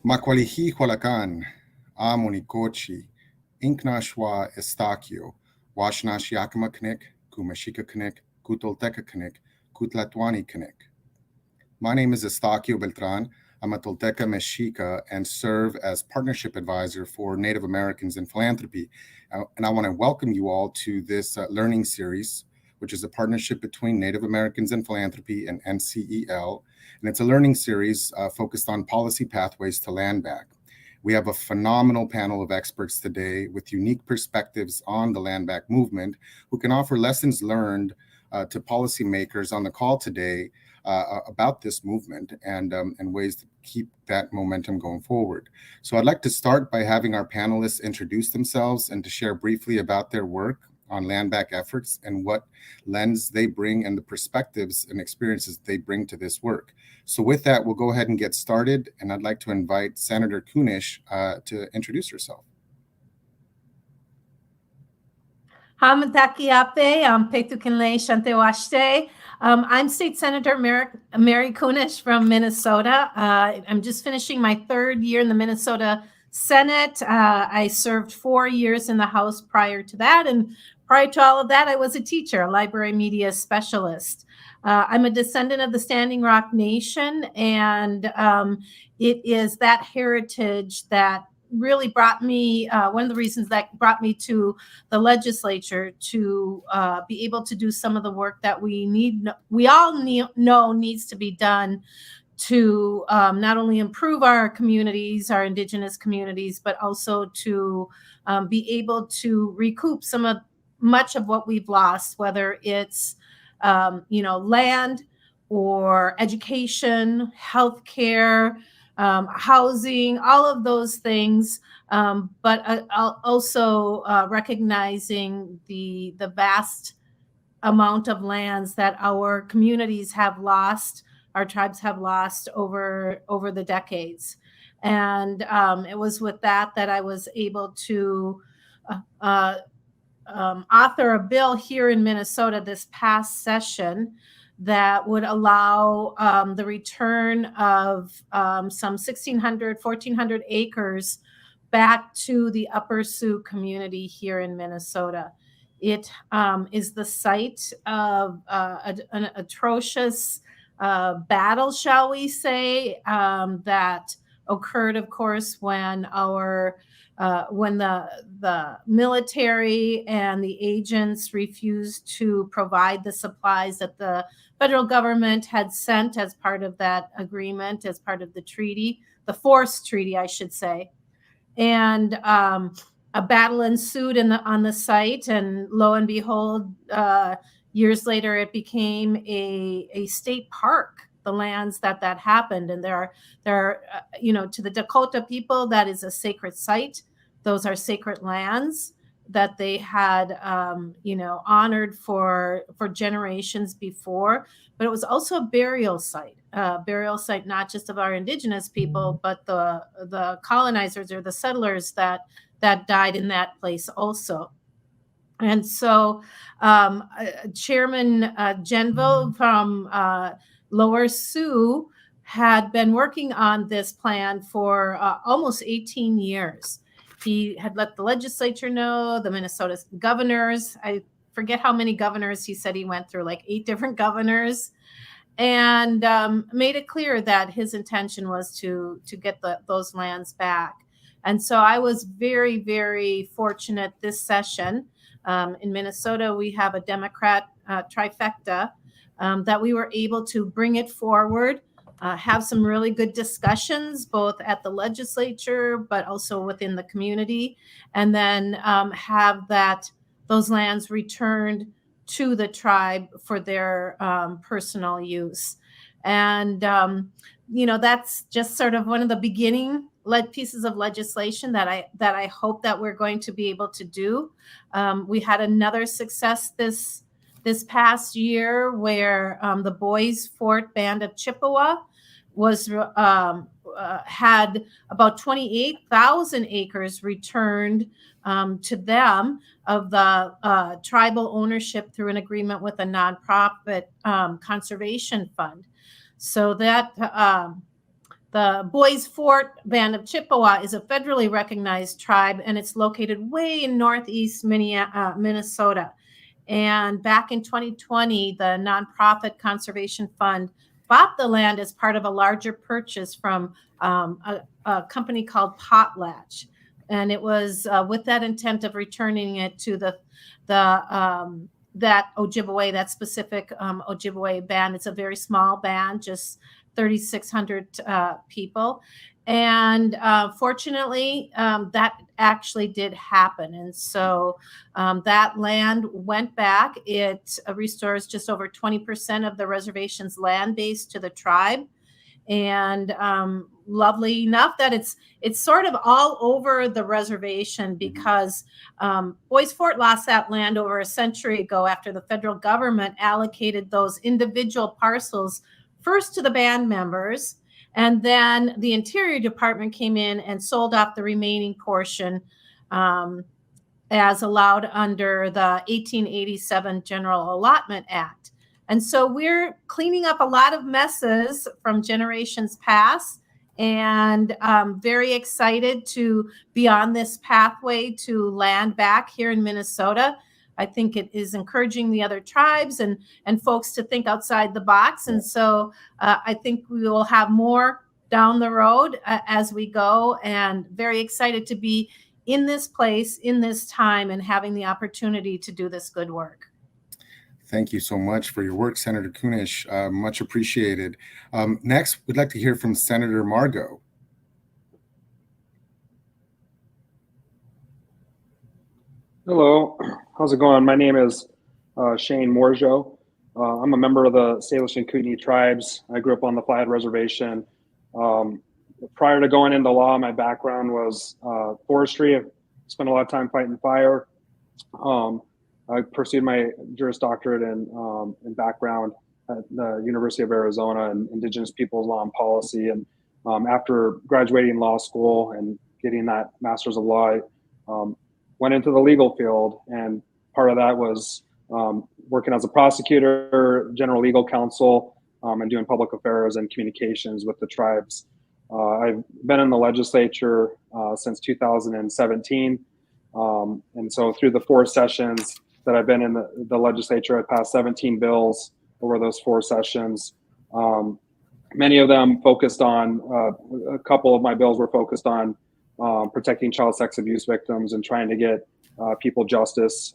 Makwalihi Hualacan, Amonikochi, Inknashwa Estacio, Washnash Yakima Knik, Kumashika Knik, Kutolteca Knik, Kutlatwani Knik. My name is Estacio Beltran. I'm a Tolteca Mexica and serve as partnership advisor for Native Americans in Philanthropy. And I want to welcome you all to this learning series, which is a partnership between Native Americans in Philanthropy and NCEL. And it's a learning series focused on policy pathways to landback. We have a phenomenal panel of experts today with unique perspectives on the landback movement who can offer lessons learned to policymakers on the call today about this movement and ways to keep that momentum going forward. So I'd like to start by having our panelists introduce themselves and to share briefly about their work on landback efforts and what lens they bring and the perspectives and experiences they bring to this work. So with that, we'll go ahead and get started. And I'd like to invite Senator Kunish to introduce herself. I'm State Senator Mary Kunish from Minnesota. I'm just finishing my third year in the Minnesota Senate. I served 4 years in the House prior to that. And prior to all of that, I was a teacher, a library media specialist. I'm a descendant of the Standing Rock Nation, and it is that heritage that really brought me, one of the reasons that brought me to the legislature to be able to do some of the work that we all know needs to be done to not only improve our communities, our Indigenous communities, but also to be able to recoup much of what we've lost, whether it's land or education, healthcare, housing, all of those things, but also recognizing the vast amount of lands that our communities have lost, our tribes have lost over the decades. And it was with that I was able to author a bill here in Minnesota this past session that would allow the return of some 1,400 acres back to the Upper Sioux community here in Minnesota. It is the site of an atrocious battle, shall we say, that occurred, of course, when the military and the agents refused to provide the supplies that the federal government had sent as part of that agreement, as part of the treaty, the forced treaty, I should say. And a battle ensued on the site, and lo and behold, years later, it became a state park. The lands that happened, and there are to the Dakota people, that is a sacred site. Those are sacred lands that they had honored for generations before. But it was also a burial site not just of our Indigenous people, but the colonizers or the settlers that died in that place also. And so Chairman Genville from Lower Sioux had been working on this plan for almost 18 years. He had let the legislature know, the Minnesota governors, I forget how many governors he said he went through, like 8 different governors, and made it clear that his intention was to get those lands back. And so I was very, very fortunate this session. In Minnesota, we have a Democrat trifecta, that we were able to bring it forward, have some really good discussions, both at the legislature, but also within the community, and then have those lands returned to the tribe for their personal use. And that's just sort of one of the beginning pieces of legislation that I hope that we're going to be able to do. We had another success this past year where the Boys Fort Band of Chippewa had about 28,000 acres returned to them of the tribal ownership through an agreement with a nonprofit conservation fund. So that the Boys Fort Band of Chippewa is a federally recognized tribe, and it's located way in northeast Minnesota. And back in 2020, the nonprofit conservation fund bought the land as part of a larger purchase from a company called Potlatch. And it was with that intent of returning it to that Ojibwe, that specific Ojibwe band. It's a very small band, just 3,600 people. And fortunately, that actually did happen. And so that land went back. It restores just over 20% of the reservation's land base to the tribe. And lovely enough that it's sort of all over the reservation, because Boys Fort lost that land over a century ago after the federal government allocated those individual parcels first to the band members, and then the Interior Department came in and sold off the remaining portion as allowed under the 1887 General Allotment Act. And so we're cleaning up a lot of messes from generations past, and very excited to be on this pathway to land back here in Minnesota. I think it is encouraging the other tribes and folks to think outside the box. And so I think we will have more down the road as we go, and very excited to be in this place, in this time, and having the opportunity to do this good work. Thank you so much for your work, Senator Kunish. Much appreciated. Next, we'd like to hear from Senator Margot. Hello, how's it going? My name is Shane Morjo. I'm a member of the Salish and Kootenai tribes. I grew up on the Flathead Reservation. Prior to going into law, my background was forestry. I spent a lot of time fighting fire. I pursued my Juris Doctorate in background at the University of Arizona in Indigenous Peoples Law and Policy. And after graduating law school and getting that Master's of Law, I went into the legal field. And part of that was working as a prosecutor, general legal counsel, and doing public affairs and communications with the tribes. I've been in the legislature since 2017. And so through the 4 sessions that I've been in the legislature, I've passed 17 bills over those 4 sessions. Many of them focused on, a couple of my bills were focused on protecting child sex abuse victims and trying to get people justice,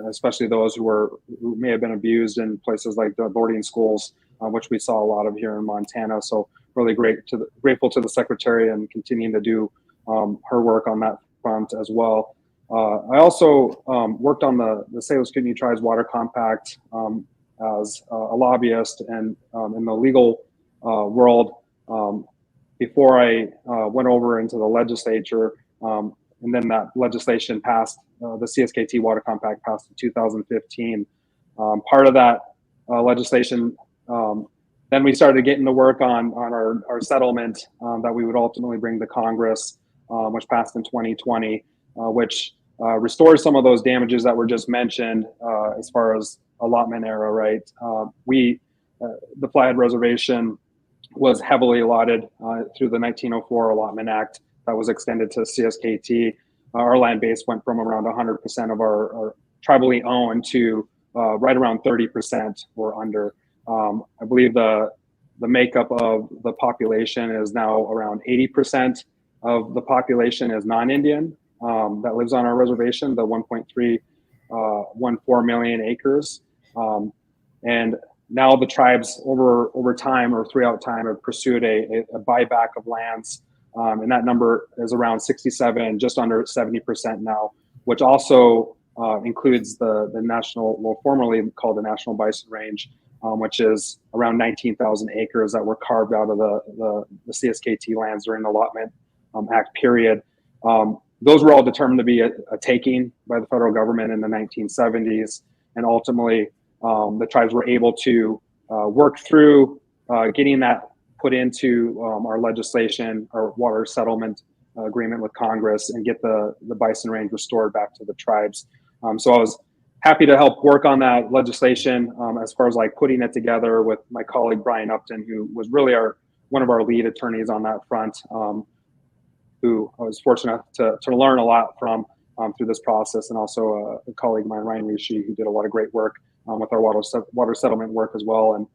especially those who may have been abused in places like the boarding schools, which we saw a lot of here in Montana. So really grateful to the Secretary and continuing to do her work on that front as well. I also worked on the Salish Kootenai Tribes Water Compact as a lobbyist and in the legal world before I went over into the legislature. And then that legislation passed, the CSKT Water Compact passed in 2015. Part of that legislation, then we started getting to work on our settlement that we would ultimately bring to Congress, which passed in 2020, which restores some of those damages that were just mentioned as far as allotment era, right? The Flathead Reservation was heavily allotted through the 1904 Allotment Act that was extended to CSKT. Our land base went from around 100% of our tribally owned to right around 30% or under. I believe the makeup of the population is now around 80% of the population is non-Indian that lives on our reservation, the 1.314 million acres. And now the tribes over time or throughout time have pursued a buyback of lands. And that number is around 67, just under 70% now, which also includes the national, well, formerly called the National Bison Range, which is around 19,000 acres that were carved out of the CSKT lands during the Allotment Act period. Those were all determined to be a taking by the federal government in the 1970s. And ultimately, the tribes were able to work through getting that put into our legislation, our water settlement agreement with Congress, and get the bison range restored back to the tribes. So I was happy to help work on that legislation as far as like putting it together with my colleague Brian Upton, who was really one of our lead attorneys on that front, who I was fortunate to learn a lot from through this process, and also a colleague of mine, Ryan Rishi, who did a lot of great work with our water settlement work as well, and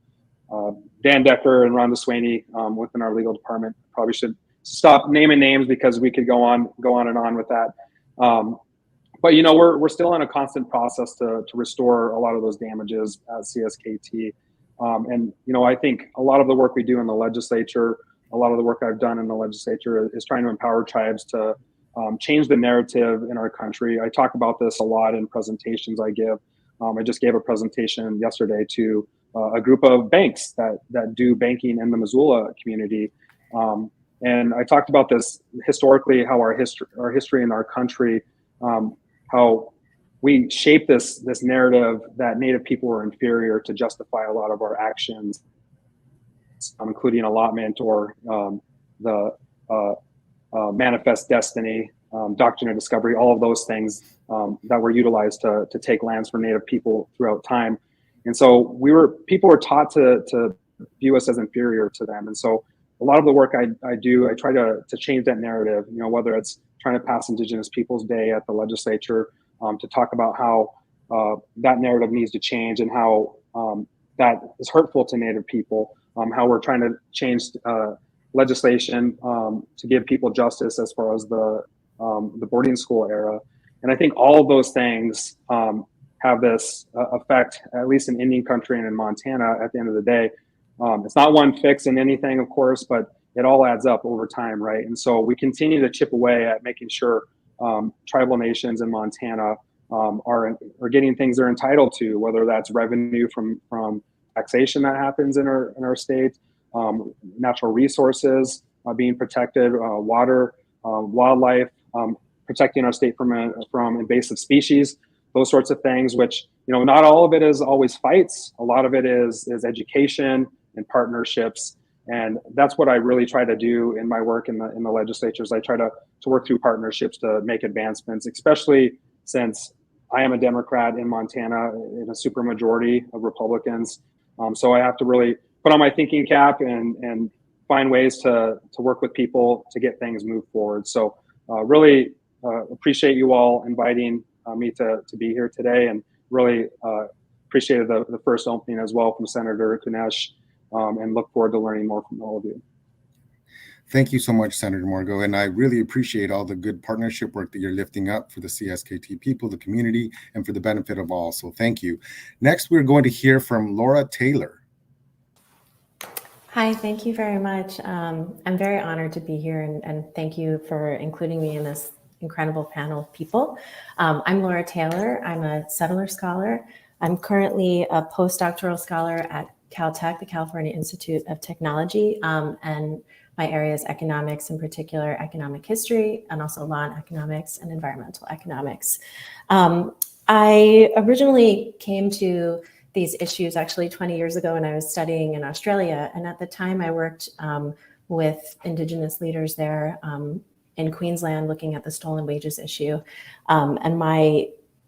Dan Decker and Rhonda Swaney within our legal department. Probably should stop naming names because we could go on and on with that. But you know, we're still in a constant process to restore a lot of those damages at CSKT. And you know, I think a lot of the work we do in the legislature, a lot of the work I've done in the legislature is trying to empower tribes to change the narrative in our country. I talk about this a lot in presentations I give. I just gave a presentation yesterday to a group of banks that do banking in the Missoula community. And I talked about this historically, how our history in our country, how we shape this narrative that Native people were inferior to justify a lot of our actions, including allotment or the manifest destiny, doctrine of discovery, all of those things that were utilized to take lands from Native people throughout time. And so people were taught to view us as inferior to them. And so a lot of the work I do, I try to change that narrative, you know, whether it's trying to pass Indigenous Peoples Day at the legislature, to talk about how that narrative needs to change and how that is hurtful to Native people, how we're trying to change legislation to give people justice as far as the boarding school era. And I think all of those things have this effect, at least in Indian country and in Montana at the end of the day. It's not one fix in anything, of course, but it all adds up over time, right? And so we continue to chip away at making sure tribal nations in Montana are getting things they're entitled to, whether that's revenue from taxation that happens in our state, natural resources being protected, water, wildlife, protecting our state from invasive species, those sorts of things, which, you know, not all of it is always fights. A lot of it is education and partnerships. And that's what I really try to do in my work in the legislatures. I try to work through partnerships to make advancements, especially since I am a Democrat in Montana in a supermajority of Republicans. So I have to really put on my thinking cap and find ways to work with people to get things moved forward. So really appreciate you all inviting me to be here today, and really appreciated the first opening as well from Senator Kunesh, and look forward to learning more from all of you. Thank you so much, Senator Morgo. And I really appreciate all the good partnership work that you're lifting up for the CSKT people, the community, and for the benefit of all. So thank you. Next, we're going to hear from Laura Taylor. Hi, thank you very much. I'm very honored to be here, and thank you for including me in this incredible panel of people. I'm Laura Taylor. I'm a settler scholar. I'm currently a postdoctoral scholar at Caltech, the California Institute of Technology, and my area is economics, in particular economic history, and also law and economics and environmental economics. I originally came to these issues actually 20 years ago when I was studying in Australia, and at the time I worked with Indigenous leaders there in Queensland looking at the stolen wages issue. And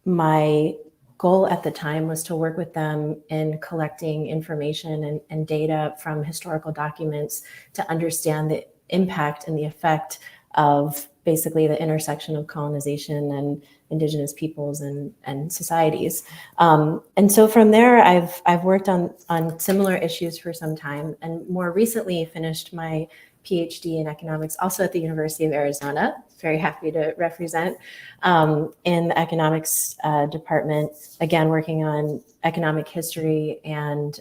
my goal at the time was to work with them in collecting information and data from historical documents to understand the impact and the effect of basically the intersection of colonization and Indigenous peoples and societies. And so from there, I've worked on similar issues for some time, and more recently finished my PhD in economics, also at the University of Arizona. Very happy to represent in the economics department, again, working on economic history and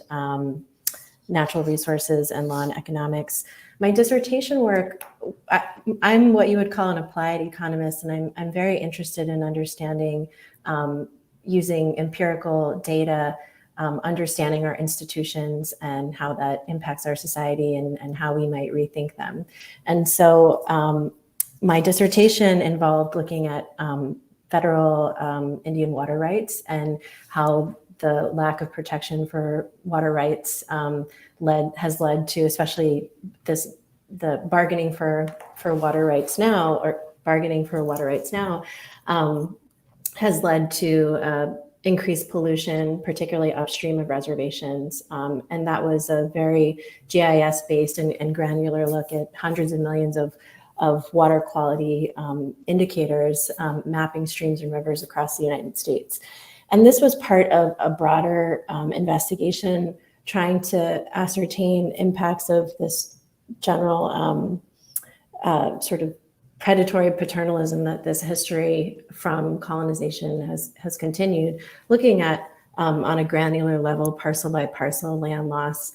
natural resources and law and economics. My dissertation work, I'm what you would call an applied economist, and I'm very interested in understanding using empirical data understanding our institutions and how that impacts our society and how we might rethink them. And so my dissertation involved looking at federal Indian water rights and how the lack of protection for water rights has led to, especially the bargaining for water rights now, has led to increased pollution, particularly upstream of reservations. And that was a very GIS-based and granular look at hundreds of millions of water quality indicators mapping streams and rivers across the United States. And this was part of a broader investigation trying to ascertain impacts of this general sort of predatory paternalism that this history from colonization has continued, looking at on a granular level, parcel by parcel land loss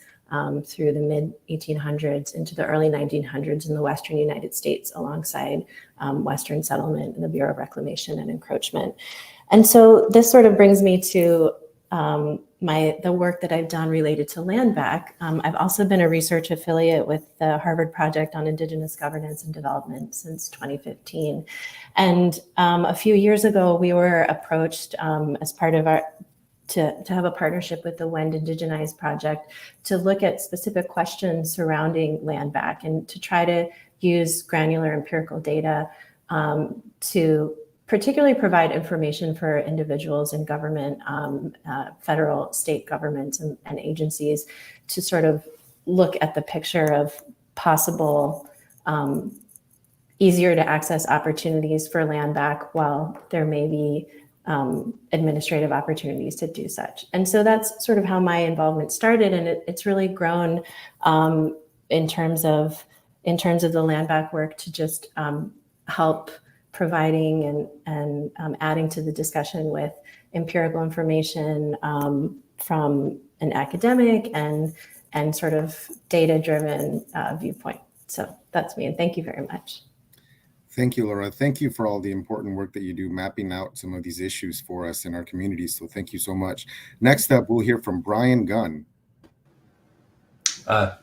through the mid 1800s into the early 1900s in the Western United States, alongside Western settlement and the Bureau of Reclamation and Encroachment. And so this sort of brings me to the work that I've done related to landback. I've also been a research affiliate with the Harvard Project on Indigenous Governance and Development since 2015. And a few years ago, we were approached as part of to have a partnership with the Wend Indigenize Project to look at specific questions surrounding landback and to try to use granular empirical data to particularly provide information for individuals in government, federal, state governments and agencies to sort of look at the picture of possible easier to access opportunities for landback while there may be administrative opportunities to do such. And so that's sort of how my involvement started, and it's really grown in terms of the landback work to just help providing and adding to the discussion with empirical information from an academic and sort of data-driven viewpoint. So that's me, and thank you very much. Thank you, Laura. Thank you for all the important work that you do mapping out some of these issues for us in our communities. So thank you so much. Next up, we'll hear from Brian Gunn.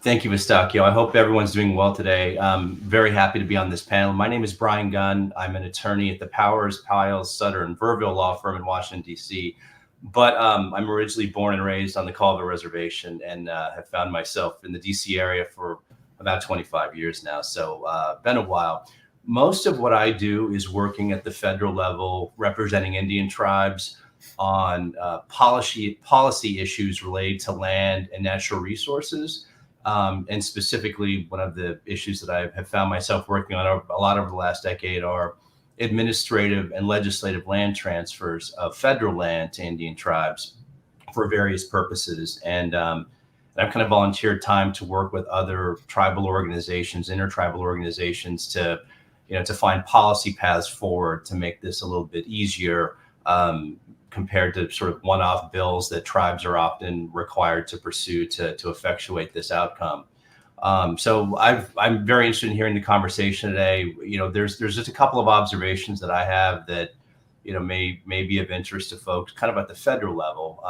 Thank you, Eustaquio. I hope everyone's doing well today. I'm very happy to be on this panel. My name is Brian Gunn. I'm an attorney at the Powers, Piles, Sutter, and Verville law firm in Washington, D.C. But I'm originally born and raised on the Colville Reservation and have found myself in the D.C. area for about 25 years now. So been a while. Most of what I do is working at the federal level, representing Indian tribes on policy issues related to land and natural resources. And specifically, one of the issues that I have found myself working on a lot over the last decade are administrative and legislative land transfers of federal land to Indian tribes for various purposes. And I've kind of volunteered time to work with other tribal organizations, intertribal organizations, to find policy paths forward to make this a little bit easier compared to sort of one-off bills that tribes are often required to pursue to effectuate this outcome. So I'm very interested in hearing the conversation today. There's just a couple of observations that I have that may be of interest to folks kind of at the federal level,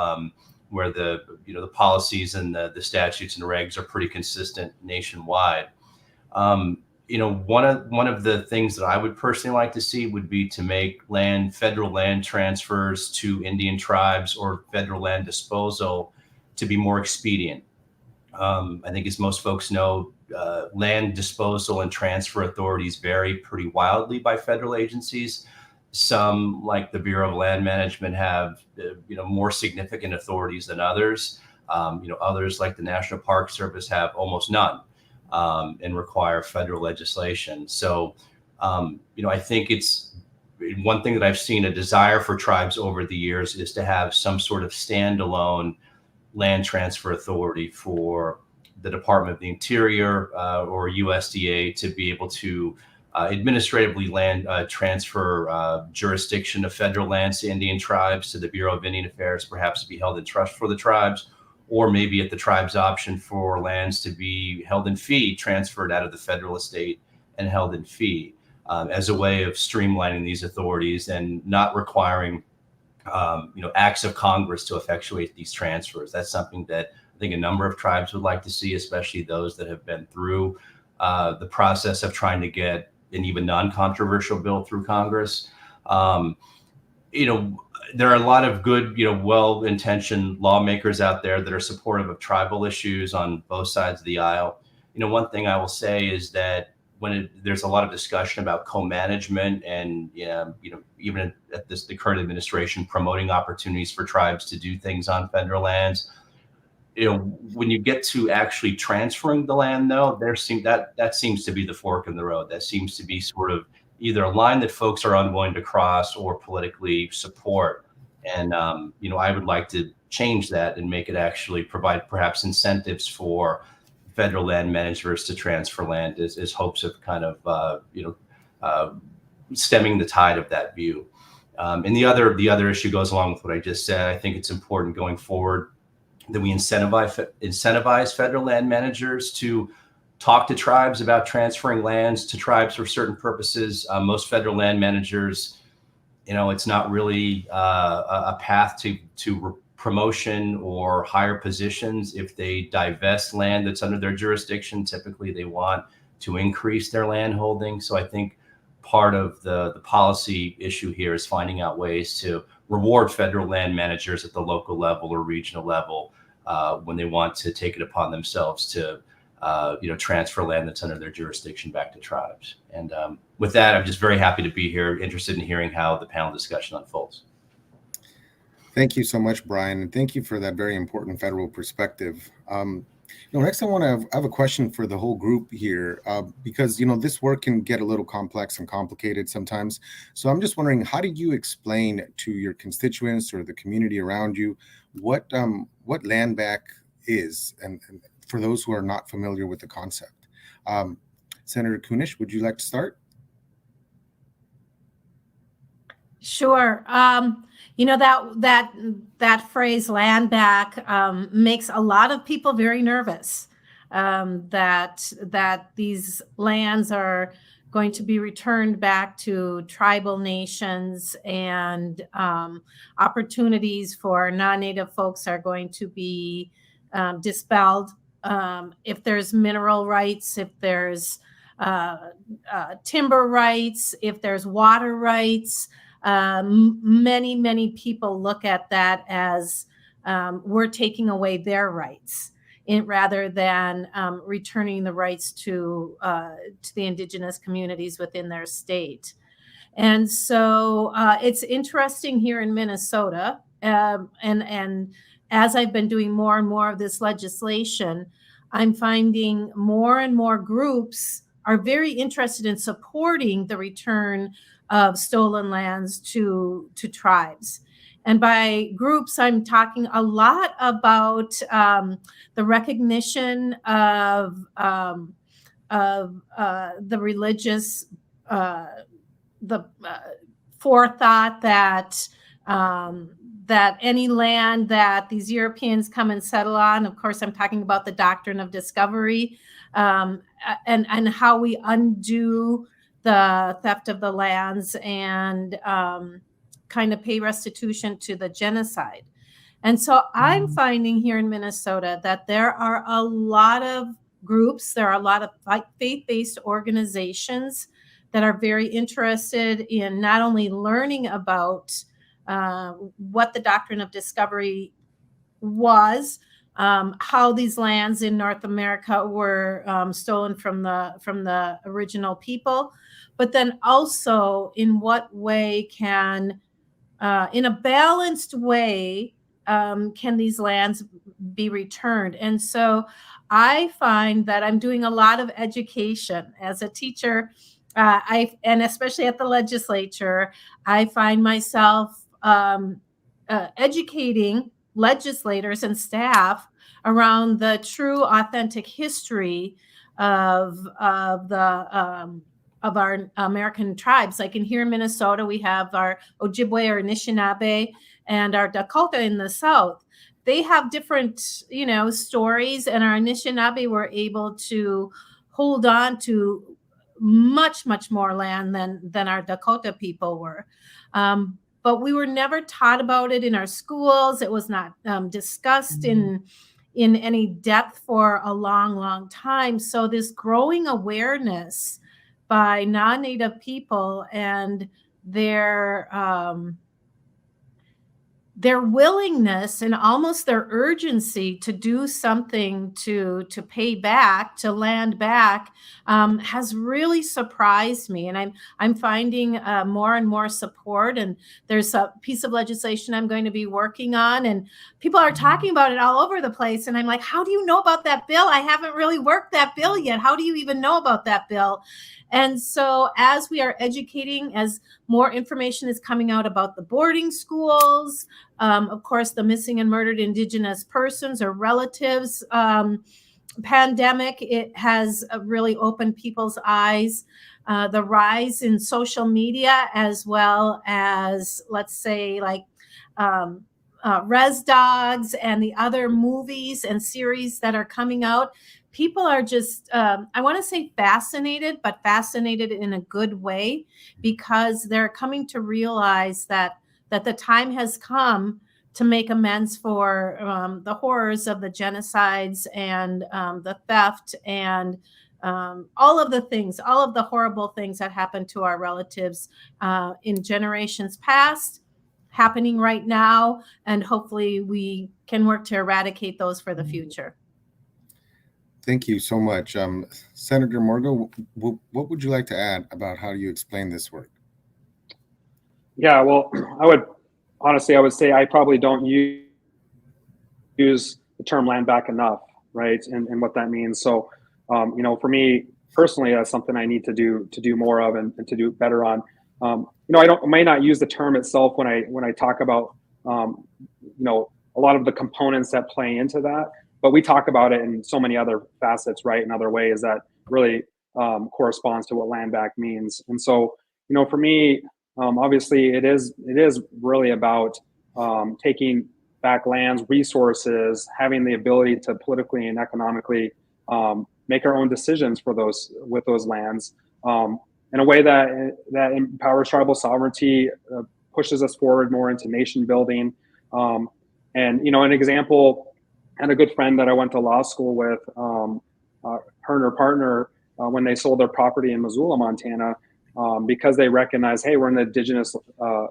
where the policies and the statutes and regs are pretty consistent nationwide. One of the things that I would personally like to see would be to make federal land transfers to Indian tribes or federal land disposal to be more expedient. I think, as most folks know, land disposal and transfer authorities vary pretty wildly by federal agencies. Some, like the Bureau of Land Management, have more significant authorities than others. Others, like the National Park Service, have almost none. And require federal legislation. So, I think it's one thing that I've seen a desire for tribes over the years is to have some sort of standalone land transfer authority for the Department of the Interior or USDA to be able to administratively land transfer jurisdiction of federal lands to Indian tribes to the Bureau of Indian Affairs, perhaps to be held in trust for the tribes, or maybe at the tribe's option for lands to be held in fee, transferred out of the federal estate and held in fee, as a way of streamlining these authorities and not requiring acts of Congress to effectuate these transfers. That's something that I think a number of tribes would like to see, especially those that have been through the process of trying to get an even non-controversial bill through Congress. There are a lot of good, well-intentioned lawmakers out there that are supportive of tribal issues on both sides of the aisle. One thing I will say is that there's a lot of discussion about co-management and, even at the current administration promoting opportunities for tribes to do things on federal lands. When you get to actually transferring the land, though, that seems to be the fork in the road. That seems to be sort of either a line that folks are unwilling to cross or politically support. And, I would like to change that and make it actually provide perhaps incentives for federal land managers to transfer land as hopes of kind of, stemming the tide of that view. And the other issue goes along with what I just said. I think it's important going forward that we incentivize federal land managers to talk to tribes about transferring lands to tribes for certain purposes. Most federal land managers, it's not really a path to promotion or higher positions. If they divest land that's under their jurisdiction, typically they want to increase their land holding. So I think part of the policy issue here is finding out ways to reward federal land managers at the local level or regional level when they want to take it upon themselves to transfer land that's under their jurisdiction back to tribes. And with that, I'm just very happy to be here, interested in hearing how the panel discussion unfolds. Thank you so much, Brian, and thank you for that very important federal perspective. Next, I have a question for the whole group here, because this work can get a little complex and complicated sometimes. So I'm just wondering, how do you explain to your constituents or the community around you what landback is, and for those who are not familiar with the concept? Senator Kunish, would you like to start? Sure. That phrase land back makes a lot of people very nervous, that these lands are going to be returned back to tribal nations, and opportunities for non-native folks are going to be dispelled. If there's mineral rights, if there's timber rights, if there's water rights, many people look at that as we're taking away their rights, rather than returning the rights to the Indigenous communities within their state. And so it's interesting here in Minnesota, and as I've been doing more and more of this legislation, I'm finding more and more groups are very interested in supporting the return of stolen lands to tribes. And by groups, I'm talking a lot about the recognition of the religious, the forethought that that any land that these Europeans come and settle on, of course, I'm talking about the doctrine of discovery, and how we undo the theft of the lands and kind of pay restitution to the genocide. And so I'm finding here in Minnesota that there are a lot of groups, there are a lot of faith-based organizations that are very interested in not only learning about what the doctrine of discovery was, how these lands in North America were stolen from the original people, but then also in what way can, in a balanced way, can these lands be returned? And so I find that I'm doing a lot of education as a teacher, and especially at the legislature, I find myself educating legislators and staff around the true, authentic history of our American tribes. Like here in Minnesota, we have our Ojibwe or Anishinaabe and our Dakota in the South. They have different, stories, and our Anishinaabe were able to hold on to much more land than our Dakota people were. but we were never taught about it in our schools. It was not discussed in any depth for a long, long time. So this growing awareness by non-Native people and their willingness and almost their urgency to do something to pay back, to land back, has really surprised me. And I'm finding more and more support. And there's a piece of legislation I'm going to be working on, and people are talking about it all over the place. And I'm like, how do you know about that bill? I haven't really worked that bill yet. How do you even know about that bill? And so as we are educating, as more information is coming out about the boarding schools, of course, the missing and murdered Indigenous persons or relatives pandemic, it has really opened people's eyes. The rise in social media, as well as, let's say, like Res Dogs and the other movies and series that are coming out. People are just, I want to say fascinated, but fascinated in a good way, because they're coming to realize that the time has come to make amends for the horrors of the genocides and the theft and all of the things, all of the horrible things that happened to our relatives in generations past, happening right now, and hopefully we can work to eradicate those for the future. Thank you so much. Senator Morgo, what would you like to add about how you explain this work? Yeah, well, I would say I probably don't use the term land back enough, right? And what that means. So, for me personally, that's something I need to do more of and to do better on. I may not use the term itself when I talk about, a lot of the components that play into that, but we talk about it in so many other facets, right? In other ways that really corresponds to what land back means. And so, for me, obviously it is really about taking back lands, resources, having the ability to politically and economically make our own decisions with those lands in a way that empowers tribal sovereignty, pushes us forward more into nation building. And an example, and a good friend that I went to law school with, her and her partner, when they sold their property in Missoula, Montana, because they recognized, hey, we're in the Indigenous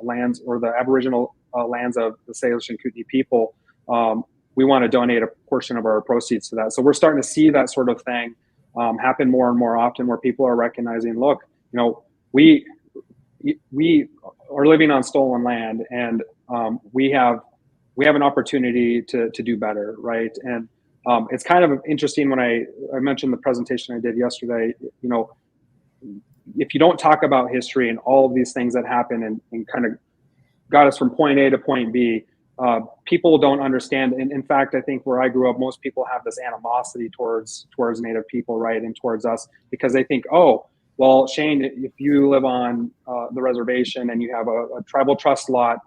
lands, or the Aboriginal lands of the Salish and Kootenai people. We want to donate a portion of our proceeds to that. So we're starting to see that sort of thing happen more and more often, where people are recognizing, look, we are living on stolen land, and we have an opportunity to do better, right? And it's kind of interesting when I mentioned the presentation I did yesterday. If you don't talk about history and all of these things that happen and kind of got us from point A to point B, people don't understand. And in fact, I think where I grew up, most people have this animosity towards Native people, right, and towards us, because they think, oh, well, Shane, if you live on the reservation and you have a tribal trust lot,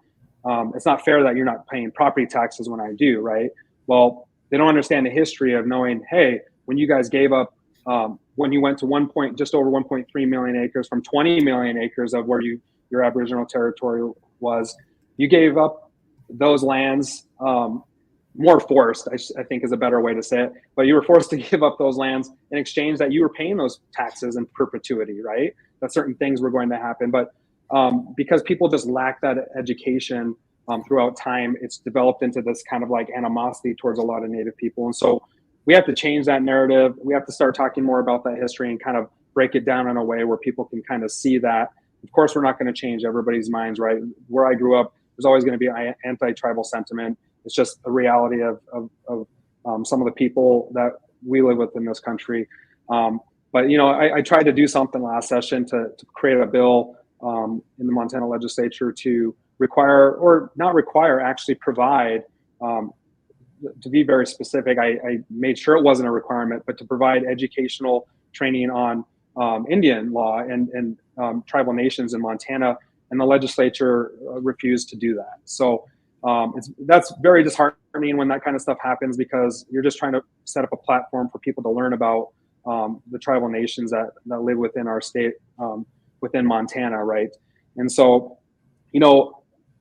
it's not fair that you're not paying property taxes when I do, right? Well, they don't understand the history of knowing, hey, when you guys gave up, when you went to just over 1.3 million acres from 20 million acres of where your Aboriginal territory was, you gave up those lands, more forced, I think is a better way to say it, but you were forced to give up those lands in exchange that you were paying those taxes in perpetuity, right? That certain things were going to happen. But because people just lack that education throughout time, it's developed into this kind of like animosity towards a lot of Native people. And so we have to change that narrative. We have to start talking more about that history and kind of break it down in a way where people can kind of see that. Of course, we're not going to change everybody's minds, right? Where I grew up, there's always going to be anti-tribal sentiment. It's just a reality of some of the people that we live with in this country. But I tried to do something last session to create a bill in the Montana legislature to require, or not require, actually provide, to be very specific, I made sure it wasn't a requirement, but to provide educational training on Indian law and tribal nations in Montana, and the legislature refused to do that. So that's very disheartening when that kind of stuff happens, because you're just trying to set up a platform for people to learn about the tribal nations that live within our state, within Montana, right? And so,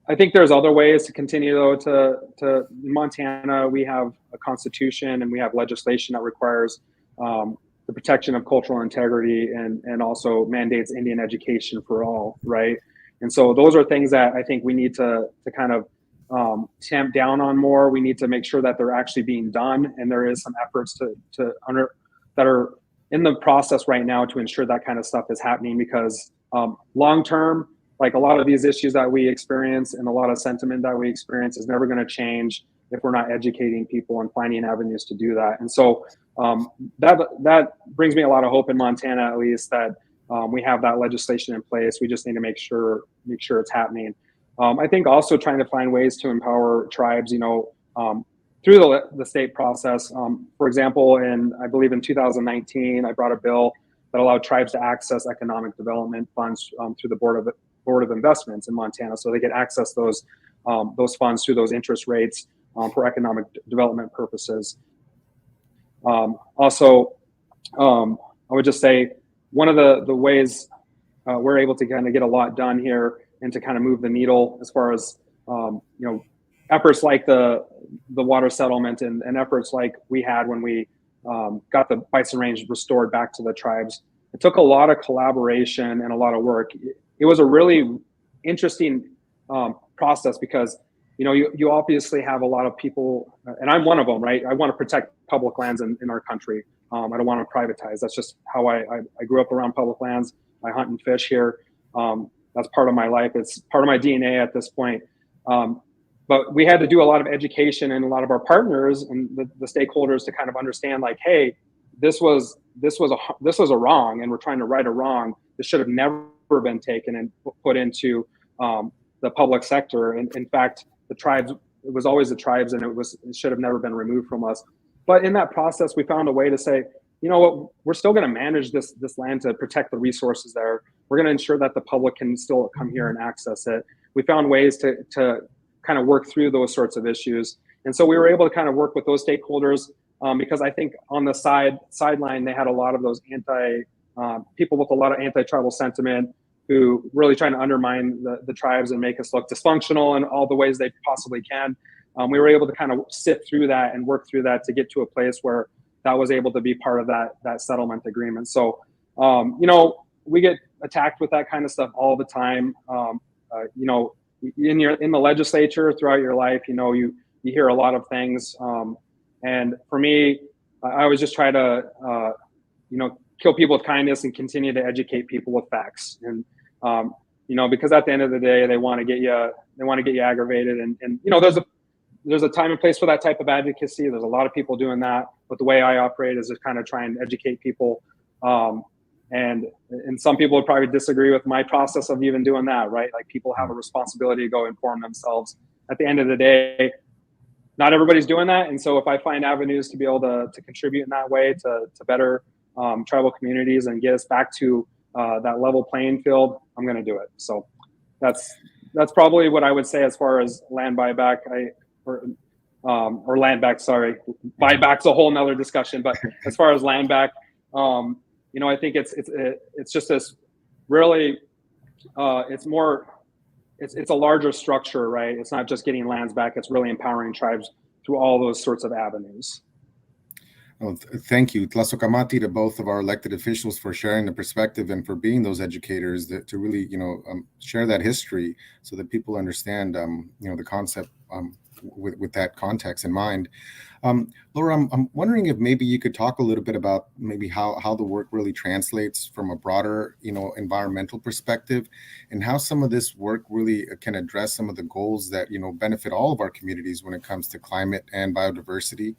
I think there's other ways to continue though to in Montana, we have a constitution and we have legislation that requires the protection of cultural integrity and also mandates Indian education for all, right? And so those are things that I think we need to kind of tamp down on more. We need to make sure that they're actually being done, and there is some efforts that are in the process right now to ensure that kind of stuff is happening, because long term, like a lot of these issues that we experience and a lot of sentiment that we experience is never going to change if we're not educating people and finding avenues to do that. And so that brings me a lot of hope in Montana, at least, that we have that legislation in place. We just need to make sure it's happening. I think also trying to find ways to empower tribes, through the state process. For example, I believe in 2019, I brought a bill that allowed tribes to access economic development funds through the Board of Investments in Montana, so they could access those funds through those interest rates for economic development purposes. Also, I would just say one of the ways we're able to kind of get a lot done here and to kind of move the needle as far as efforts like the water settlement and efforts like we had when we got the bison range restored back to the tribes. It took a lot of collaboration and a lot of work. It was a really interesting process because you obviously have a lot of people, and I'm one of them, right? I want to protect public lands in our country. I don't want to privatize. That's just how I grew up around public lands. I hunt and fish here. That's part of my life. It's part of my DNA at this point. But we had to do a lot of education and a lot of our partners and the stakeholders to kind of understand, like, hey, this was a wrong, and we're trying to right a wrong. This should have never been taken and put into the public sector. And in fact, the tribes, it was always the tribes, and it should have never been removed from us. But in that process, we found a way to say, you know what, we're still going to manage this land to protect the resources there. We're going to ensure that the public can still come here and access it. We found ways to kind of work through those sorts of issues. And so we were able to kind of work with those stakeholders because I think on the sideline, they had a lot of those people with a lot of anti-tribal sentiment who really trying to undermine the tribes and make us look dysfunctional in all the ways they possibly can. We were able to kind of sit through that and work through that to get to a place where that was able to be part of that settlement agreement. So, we get attacked with that kind of stuff all the time. In the legislature throughout your life, you hear a lot of things. And for me, I always just try to, kill people with kindness and continue to educate people with facts. And, because at the end of the day, they want to get you aggravated. And there's a time and place for that type of advocacy. There's a lot of people doing that, but the way I operate is to kind of try and educate people. And some people would probably disagree with my process of even doing that, right? Like, people have a responsibility to go inform themselves. At the end of the day, not everybody's doing that. And so if I find avenues to be able to contribute in that way to better tribal communities and get us back to that level playing field, I'm going to do it. So that's probably what I would say as far as land buyback. Or land back, sorry. Buyback's a whole nother discussion. But as far as land back, I think it's just this really, it's a larger structure, right? It's not just getting lands back. It's really empowering tribes through all those sorts of avenues. Well, thank you. Tlasokamati to both of our elected officials for sharing the perspective and for being those educators to really, share that history so that people understand, the concept with that context in mind. Laura, I'm wondering if maybe you could talk a little bit about maybe how the work really translates from a broader, environmental perspective, and how some of this work really can address some of the goals that, benefit all of our communities when it comes to climate and biodiversity.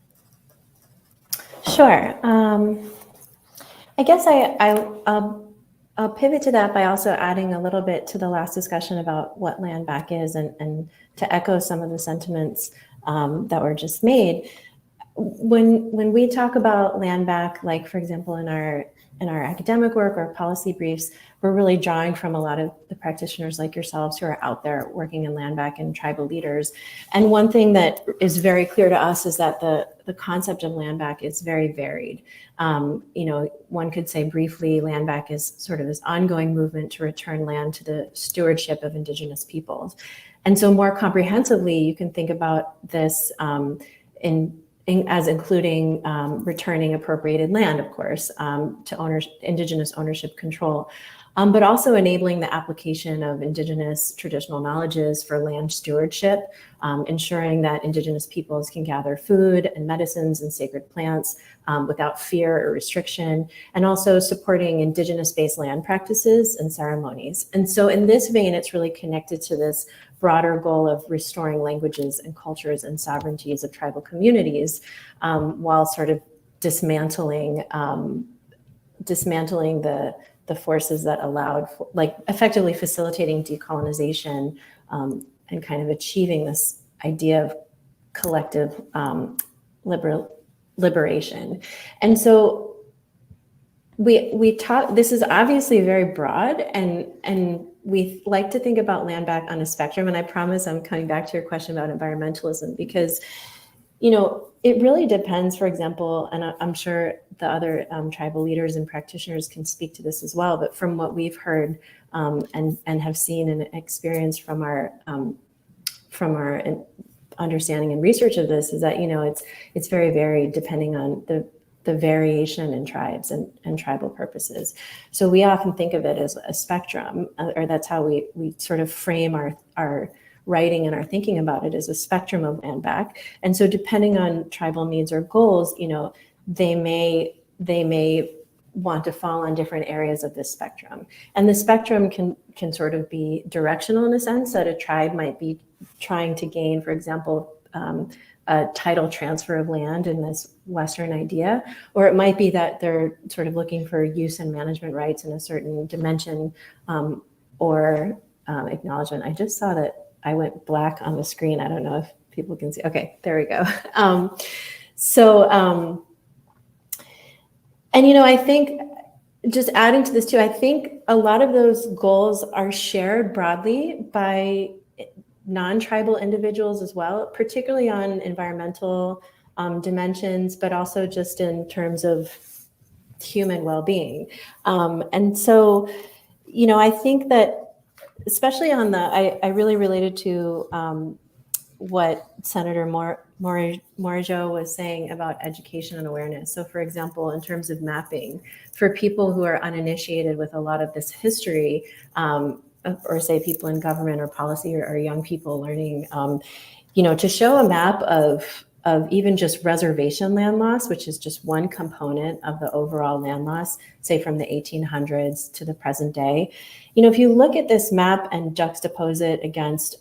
Sure. I guess I'll pivot to that by also adding a little bit to the last discussion about what land back is and to echo some of the sentiments that were just made. When we talk about land back, like, for example, in our in our academic work or policy briefs, we're really drawing from a lot of the practitioners like yourselves who are out there working in landback and tribal leaders. And one thing that is very clear to us is that the concept of landback is very varied. One could say briefly, landback is sort of this ongoing movement to return land to the stewardship of Indigenous peoples. And so more comprehensively, you can think about this as including returning appropriated land, of course, to Indigenous ownership control, but also enabling the application of Indigenous traditional knowledges for land stewardship, ensuring that Indigenous peoples can gather food and medicines and sacred plants without fear or restriction, and also supporting Indigenous-based land practices and ceremonies. And so in this vein, it's really connected to this broader goal of restoring languages and cultures and sovereignties of tribal communities, while sort of dismantling the forces that allowed, like effectively facilitating decolonization and kind of achieving this idea of collective liberation. And so we talk, this is obviously very broad, and we like to think about land back on a spectrum. And I promise I'm coming back to your question about environmentalism, because, it really depends, for example, and I'm sure the other tribal leaders and practitioners can speak to this as well, but from what we've heard and have seen and experienced from our understanding and research of this, is that, it's very varied depending on the variation in tribes and tribal purposes. So we often think of it as a spectrum, or that's how we sort of frame our writing and our thinking about it, as a spectrum of land back. And so depending on tribal needs or goals, they may want to fall on different areas of this spectrum. And the spectrum can sort of be directional in a sense that a tribe might be trying to gain, for example, a title transfer of land in this Western idea, or it might be that they're sort of looking for use and management rights in a certain dimension or acknowledgement. I just saw that I went black on the screen. I don't know if people can see. Okay, there we go. I think just adding to this too, I think a lot of those goals are shared broadly by non-tribal individuals as well, particularly on environmental dimensions, but also just in terms of human well-being. And so, I think that especially on I really related to what Senator Morajo was saying about education and awareness. So for example, in terms of mapping, for people who are uninitiated with a lot of this history, or say people in government or policy or young people learning, to show a map of even just reservation land loss, which is just one component of the overall land loss, say from the 1800s to the present day. If you look at this map and juxtapose it against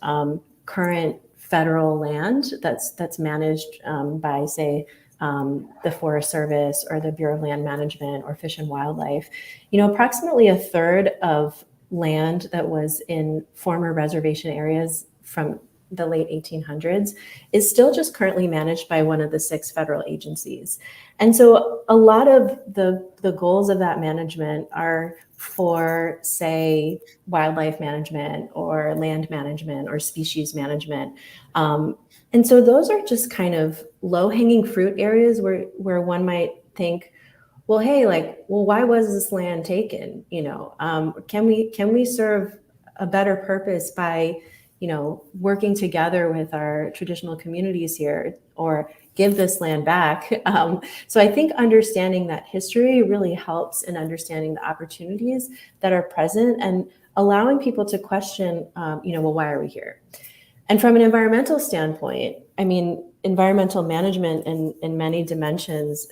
current federal land that's managed by, say, the Forest Service or the Bureau of Land Management or Fish and Wildlife, approximately a third of land that was in former reservation areas from the late 1800s is still just currently managed by one of the 6 federal agencies. And so a lot of the goals of that management are for, say, wildlife management or land management or species management. And so those are just kind of low-hanging fruit areas where one might think, well, hey, why was this land taken? Can we serve a better purpose by working together with our traditional communities here, or give this land back? So I think understanding that history really helps in understanding the opportunities that are present and allowing people to question, well, why are we here? And from an environmental standpoint, environmental management in many dimensions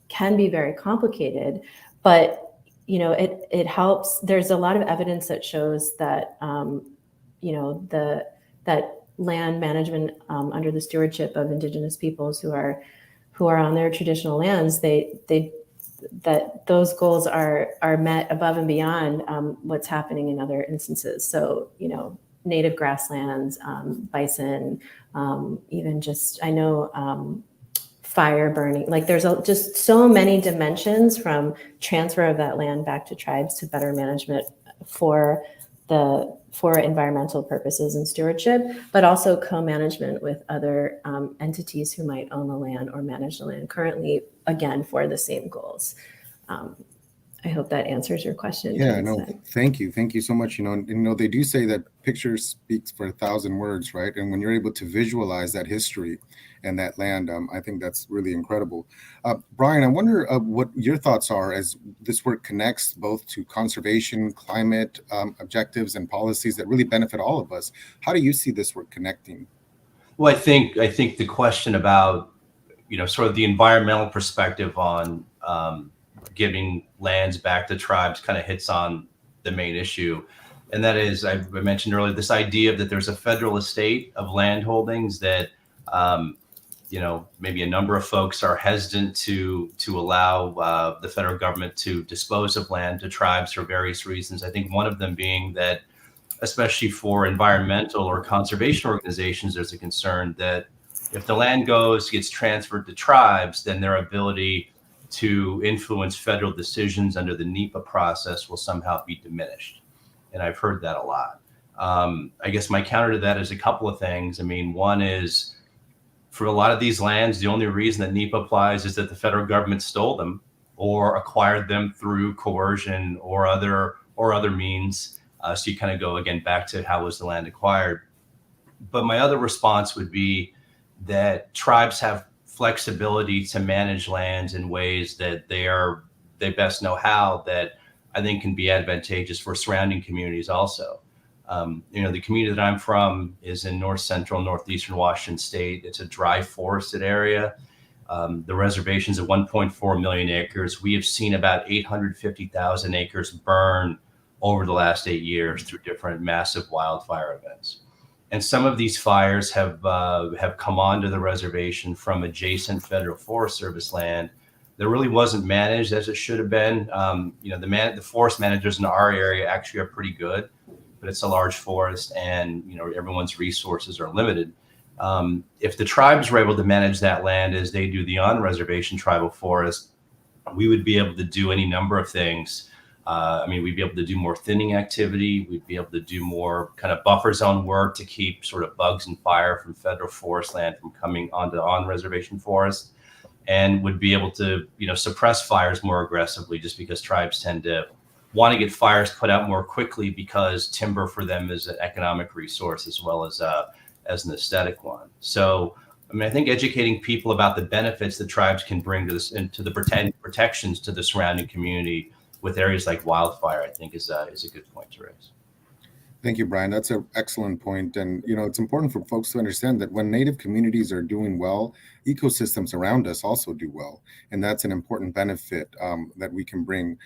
can be very complicated, but it helps. There's a lot of evidence that shows that that land management under the stewardship of Indigenous peoples who are on their traditional lands, that those goals are met above and beyond what's happening in other instances. So native grasslands, bison, even just, I know fire burning. Like there's just so many dimensions from transfer of that land back to tribes to better management for environmental purposes and stewardship, but also co-management with other entities who might own the land or manage the land currently, again, for the same goals. I hope that answers your question. Yeah, no, thank you. Thank you so much. They do say that picture speaks for 1,000 words, right? And when you're able to visualize that history and that land, I think that's really incredible. Brian, I wonder what your thoughts are as this work connects both to conservation, climate objectives, and policies that really benefit all of us. How do you see this work connecting? Well, I think the question about, sort of the environmental perspective on giving lands back to tribes kind of hits on the main issue. And that is, I mentioned earlier, this idea that there's a federal estate of land holdings that, maybe a number of folks are hesitant to allow the federal government to dispose of land to tribes for various reasons. I think one of them being that, especially for environmental or conservation organizations, there's a concern that if the land gets transferred to tribes, then their ability to influence federal decisions under the NEPA process will somehow be diminished. And I've heard that a lot. I guess my counter to that is a couple of things. I mean, one is, for a lot of these lands, the only reason that NEPA applies is that the federal government stole them or acquired them through coercion or other means. So you kind of go again back to how was the land acquired. But my other response would be that tribes have flexibility to manage lands in ways that they best know how, that I think can be advantageous for surrounding communities also. The community that I'm from is in north central, northeastern Washington state. It's a dry forested area. The reservation's at 1.4 million acres. We have seen about 850,000 acres burn over the last 8 years through different massive wildfire events. And some of these fires have come onto the reservation from adjacent federal Forest Service land that really wasn't managed as it should have been. The forest managers in our area actually are pretty good, but it's a large forest, and everyone's resources are limited. If the tribes were able to manage that land as they do the on-reservation tribal forest, we would be able to do any number of things. We'd be able to do more thinning activity. We'd be able to do more kind of buffer zone work to keep sort of bugs and fire from federal forest land from coming onto on-reservation forest, and would be able to, suppress fires more aggressively, just because tribes tend to want to get fires put out more quickly because timber for them is an economic resource as well as an aesthetic one. So, I think educating people about the benefits that tribes can bring to this and to the protections to the surrounding community with areas like wildfire, I think is a good point to raise. Thank you, Brian. That's an excellent point. And, it's important for folks to understand that when Native communities are doing well, ecosystems around us also do well. And that's an important benefit that we can bring.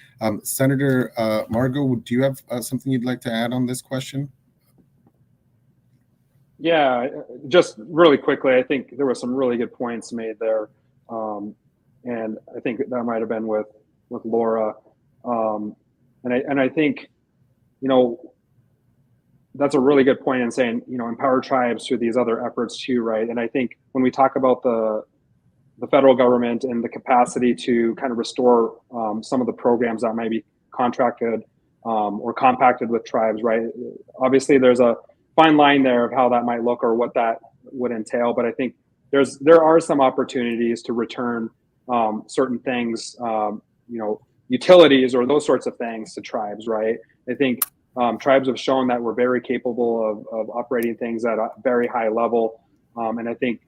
Senator Margo, do you have something you'd like to add on this question? Yeah, just really quickly, I think there were some really good points made there. And I think that might have been with Laura. And I think, that's a really good point in saying, empower tribes through these other efforts too, right? And I think when we talk about the federal government and the capacity to kind of restore some of the programs that might be contracted or compacted with tribes, right? Obviously, there's a fine line there of how that might look or what that would entail. But I think there are some opportunities to return certain things, utilities or those sorts of things to tribes, right? I think tribes have shown that we're very capable of operating things at a very high level. And I think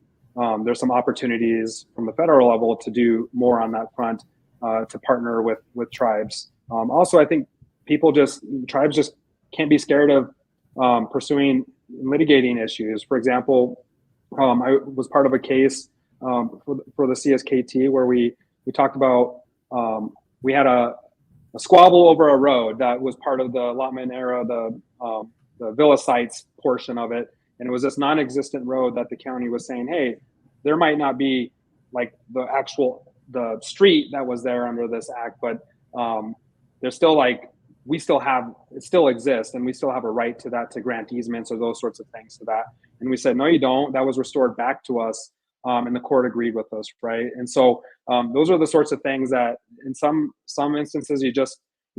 there's some opportunities from the federal level to do more on that front, to partner with tribes. Also, I think tribes just can't be scared of pursuing litigating issues. For example, I was part of a case for the CSKT where we talked about, we had a squabble over a road that was part of the allotment era, the villa sites portion of it. And it was this non-existent road that the county was saying, hey, there might not be like the street that was there under this act, but there's still it still exists, and we still have a right to that, to grant easements or those sorts of things to that. And we said, no, you don't. That was restored back to us and the court agreed with us, right? And so those are the sorts of things that in some instances you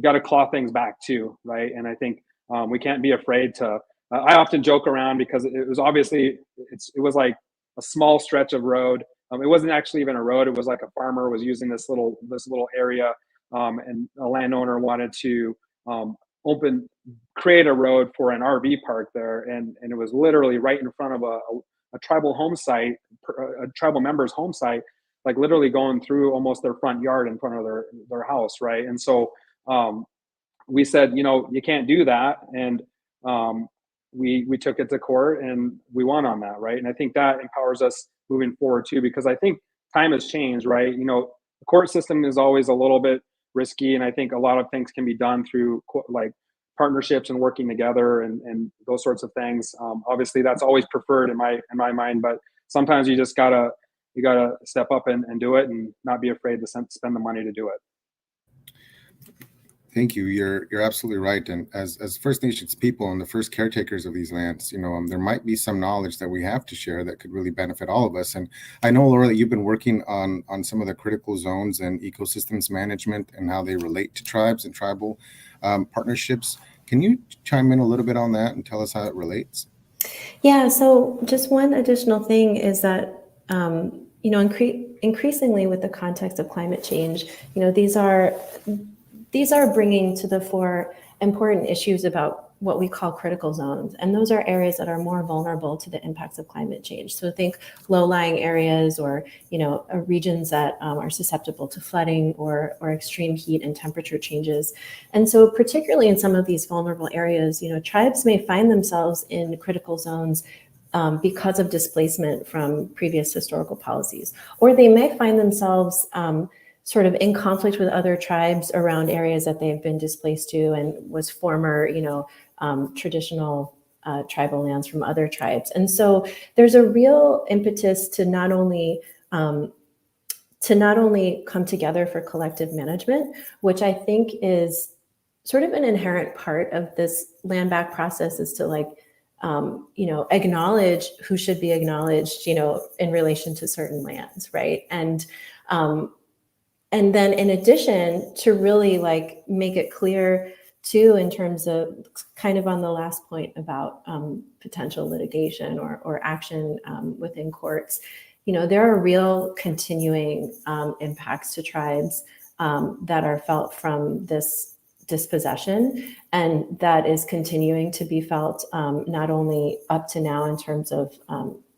got to claw things back too, right? And I think we can't be afraid to. I often joke around because it was obviously it was like a small stretch of road. It wasn't actually even a road. It was like a farmer was using this little area, and a landowner wanted to create a road for an RV park there, and it was literally right in front of a tribal home site, a tribal member's home site, like literally going through almost their front yard in front of their house, right? And so we said, you can't do that, and we took it to court and we won on that, right? And I think that empowers us moving forward too, because I think time has changed, right? The court system is always a little bit risky, and I think a lot of things can be done through like partnerships and working together and those sorts of things. Obviously, that's always preferred in my mind, but sometimes you just gotta step up and do it, and not be afraid to spend the money to do it. Thank you. You're absolutely right. And as First Nations people and the first caretakers of these lands, there might be some knowledge that we have to share that could really benefit all of us. And I know, Laura, that you've been working on some of the critical zones and ecosystems management and how they relate to tribes and tribal partnerships. Can you chime in a little bit on that and tell us how it relates? Yeah. So just one additional thing is that, increasingly with the context of climate change, these are bringing to the fore important issues about what we call critical zones. And those are areas that are more vulnerable to the impacts of climate change. So think low-lying areas or, regions that are susceptible to flooding or extreme heat and temperature changes. And so particularly in some of these vulnerable areas, tribes may find themselves in critical zones because of displacement from previous historical policies, or they may find themselves sort of in conflict with other tribes around areas that they've been displaced to and was former, traditional tribal lands from other tribes. And so there's a real impetus to not only come together for collective management, which I think is sort of an inherent part of this land back process, is to acknowledge who should be acknowledged, in relation to certain lands, right? And then in addition, to really make it clear too, in terms of kind of on the last point about potential litigation or action within courts, there are real continuing impacts to tribes that are felt from this dispossession, and that is continuing to be felt not only up to now in terms of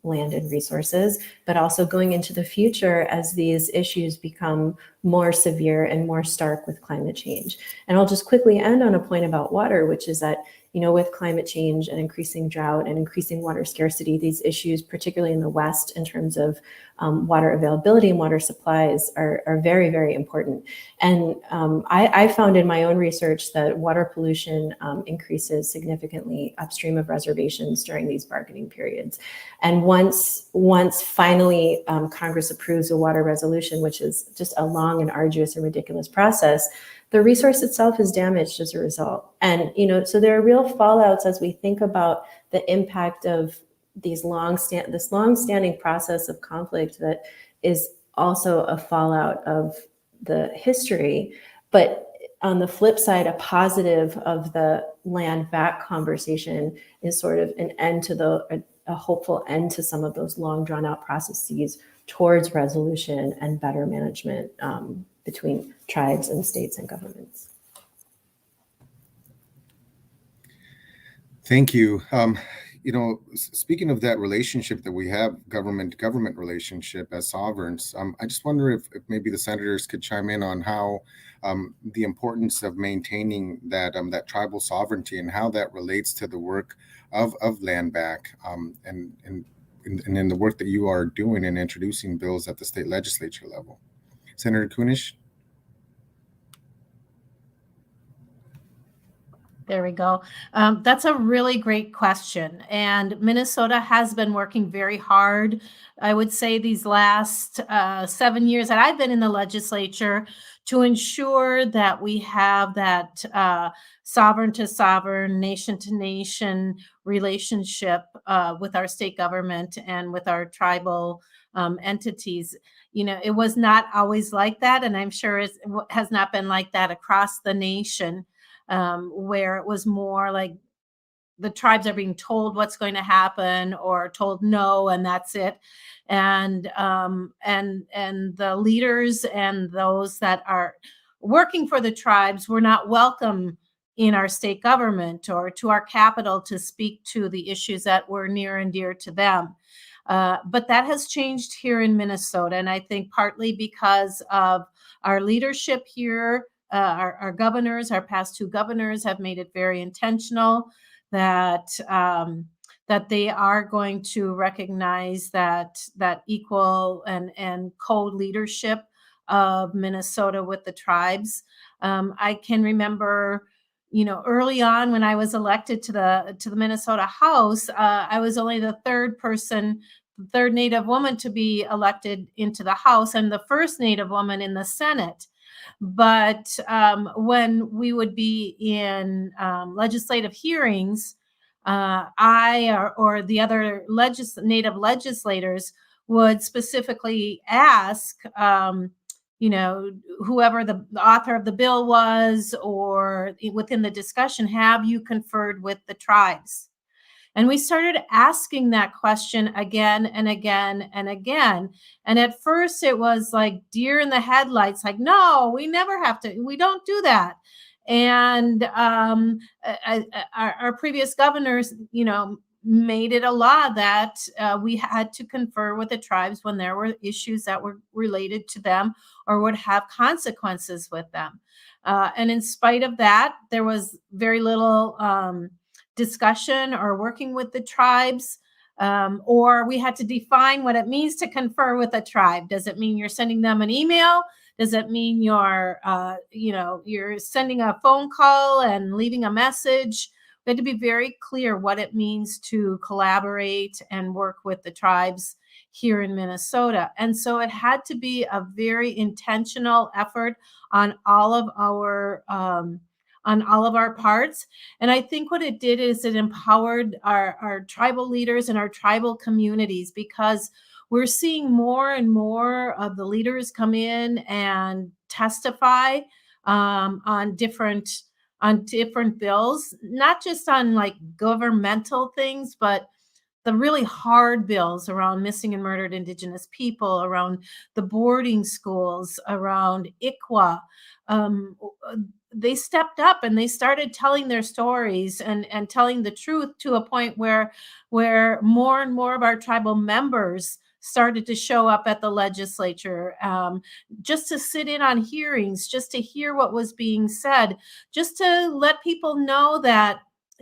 land and resources, but also going into the future as these issues become more severe and more stark with climate change. And I'll just quickly end on a point about water, which is that, with climate change and increasing drought and increasing water scarcity, these issues, particularly in the West, in terms of water availability and water supplies are very, very important. And I found in my own research that water pollution increases significantly upstream of reservations during these bargaining periods. And once finally Congress approves a water resolution, which is just a long and arduous and ridiculous process, the resource itself is damaged as a result. And, so there are real fallouts as we think about the impact of this long-standing process of conflict that is also a fallout of the history. But on the flip side, a positive of the land back conversation is sort of an end to a hopeful end to some of those long drawn out processes towards resolution and better management between tribes and states and governments. Thank you. Speaking of that relationship that we have, government relationship as sovereigns, I just wonder if maybe the senators could chime in on how the importance of maintaining that tribal sovereignty and how that relates to the work of land back and in the work that you are doing in introducing bills at the state legislature level. Senator Kunish? There we go. That's a really great question. And Minnesota has been working very hard, I would say, these last 7 years that I've been in the legislature to ensure that we have that sovereign to sovereign, nation to nation relationship with our state government and with our tribal entities. You know, it was not always like that. And I'm sure it has not been like that across the nation. Where it was more like the tribes are being told what's going to happen or told no, and that's it. And the leaders and those that are working for the tribes were not welcome in our state government or to our capital to speak to the issues that were near and dear to them. But that has changed here in Minnesota, and I think partly because of our leadership here. Our governors, our past two governors, have made it very intentional that that they are going to recognize that equal and co-leadership of Minnesota with the tribes. I can remember, you know, early on when I was elected to the Minnesota House, I was only the third Native woman to be elected into the House and the first Native woman in the Senate. But when we would be in legislative hearings, I or the other Native legislators would specifically ask, you know, whoever the author of the bill was, or within the discussion, have you conferred with the tribes? And we started asking that question again and again and again. And at first it was like deer in the headlights, like, no, we never have to, we don't do that. And our previous governors, you know, made it a law that we had to confer with the tribes when there were issues that were related to them or would have consequences with them. And in spite of that, there was very little discussion or working with the tribes, or we had to define what it means to confer with a tribe. Does it mean you're sending them an email? Does it mean you're, you know, you're sending a phone call and leaving a message? We had to be very clear what it means to collaborate and work with the tribes here in Minnesota. And so it had to be a very intentional effort on all of our parts. And I think what it did is it empowered our tribal leaders and our tribal communities, because we're seeing more and more of the leaders come in and testify on different bills, not just on like governmental things, but the really hard bills around missing and murdered Indigenous people, around the boarding schools, around ICWA. They stepped up and they started telling their stories and telling the truth to a point where more and more of our tribal members started to show up at the legislature, just to sit in on hearings, just to hear what was being said, just to let people know that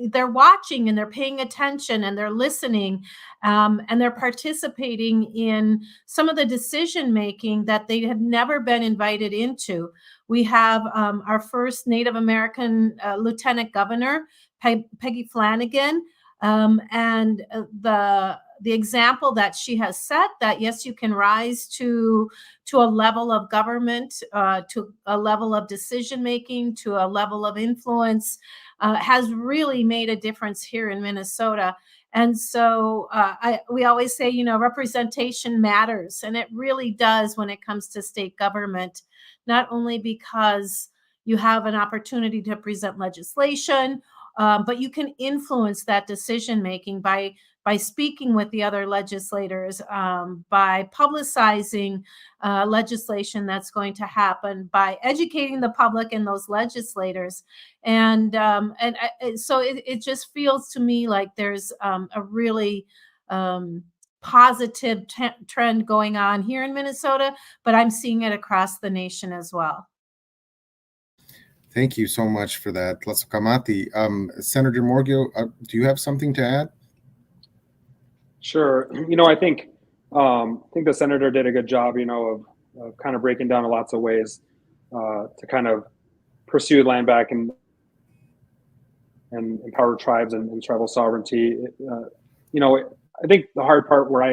they're watching and they're paying attention and they're listening, and they're participating in some of the decision making that they had never been invited into. We have our first Native American Lieutenant Governor, Peggy Flanagan, and the example that she has set, that yes, you can rise to a level of government, to a level of decision making, to a level of influence, has really made a difference here in Minnesota. And so we always say, you know, representation matters, and it really does when it comes to state government, not only because you have an opportunity to present legislation, but you can influence that decision making by speaking with the other legislators, by publicizing legislation that's going to happen, by educating the public and those legislators. And so it just feels to me like there's a really positive trend going on here in Minnesota, but I'm seeing it across the nation as well. Thank you so much for that, Tlasokamati. Senator Morgio, do you have something to add? Sure. You know, I think the senator did a good job, you know, of kind of breaking down lots of ways to kind of pursue landback and and empower tribes and tribal sovereignty. I think the hard part where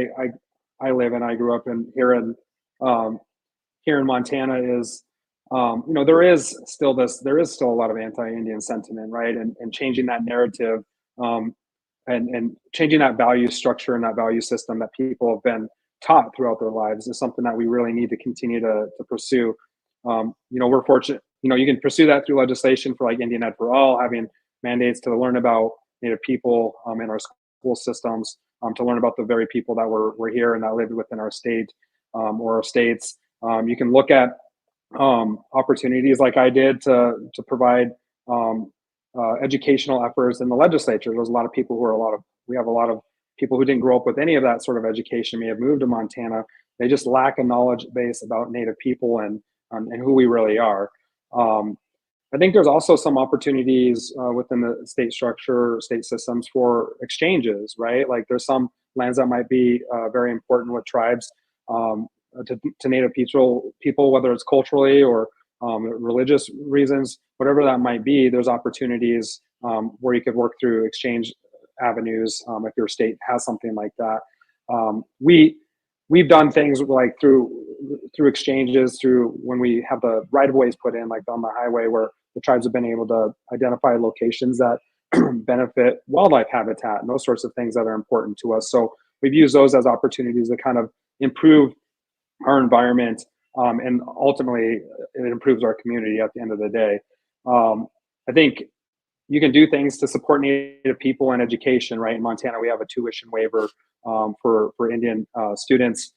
I live and I grew up in here in Montana is, there is still a lot of anti-Indian sentiment, right? And changing that narrative, and changing that value structure and that value system that people have been taught throughout their lives is something that we really need to continue to pursue. We're fortunate, you can pursue that through legislation for like Indian Ed for All, having mandates to learn about Native people in our school systems, to learn about the very people that were here and that lived within our state or our states. You can look at opportunities like I did to provide educational efforts in the legislature. There's a lot of people we have a lot of people who didn't grow up with any of that sort of education, may have moved to Montana. They just lack a knowledge base about Native people and who we really are. I think there's also some opportunities within the state structure, state systems for exchanges, right? Like there's some lands that might be very important with tribes to Native people, whether it's culturally or religious reasons, whatever that might be. There's opportunities where you could work through exchange avenues if your state has something like that. We've done things like through exchanges, through when we have the right-of-ways put in, like on the highway, where the tribes have been able to identify locations that benefit wildlife habitat and those sorts of things that are important to us. So we've used those as opportunities to kind of improve our environment, and ultimately it improves our community at the end of the day. I think you can do things to support Native people and education, right? In Montana, we have a tuition waiver for Indian students.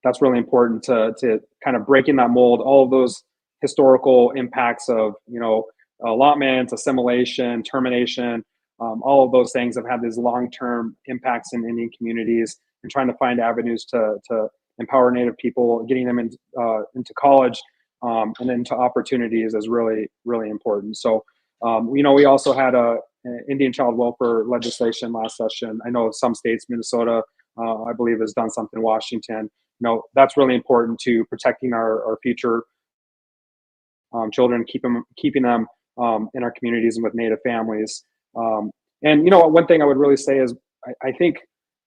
That's really important to kind of breaking that mold. All of those historical impacts of, allotment, assimilation, termination, all of those things have had these long-term impacts in Indian communities, and trying to find avenues to empower Native people, getting them into college and into opportunities is really, really important. So, we also had a Indian child welfare legislation last session. I know some states, Minnesota, I believe, has done something. Washington, that's really important to protecting our future children, keeping them in our communities and with Native families. And one thing I would really say is I think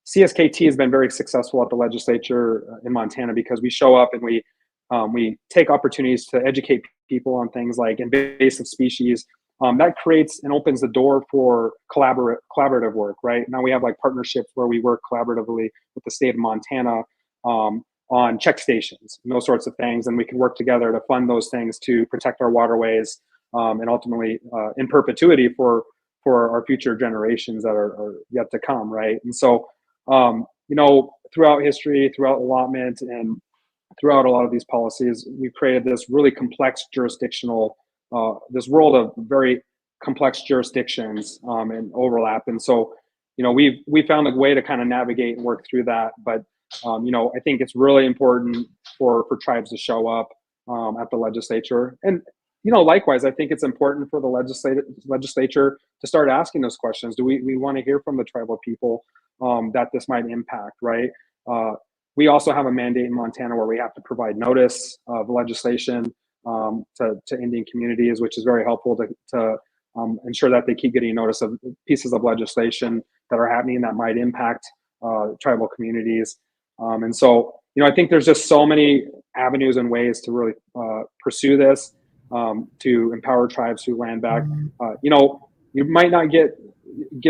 CSKT has been very successful at the legislature in Montana, because we show up and we take opportunities to educate people on things like invasive species. That creates and opens the door for collaborative work, right? Now we have like partnerships where we work collaboratively with the state of Montana on check stations and those sorts of things, and we can work together to fund those things to protect our waterways and ultimately in perpetuity for our future generations that are yet to come, right? And so throughout history, throughout allotment, and throughout a lot of these policies, we've created this really complex jurisdictional, this world of very complex jurisdictions and overlap. And so, we found a way to kind of navigate and work through that. But, I think it's really important for tribes to show up at the legislature. And, likewise, I think it's important for the legislature to start asking those questions. Do we want to hear from the tribal people that this might impact, right? We also have a mandate in Montana where we have to provide notice of legislation to Indian communities, which is very helpful to ensure that they keep getting notice of pieces of legislation that are happening that might impact tribal communities. And so, I think there's just so many avenues and ways to really pursue this, to empower tribes through land back. You might not get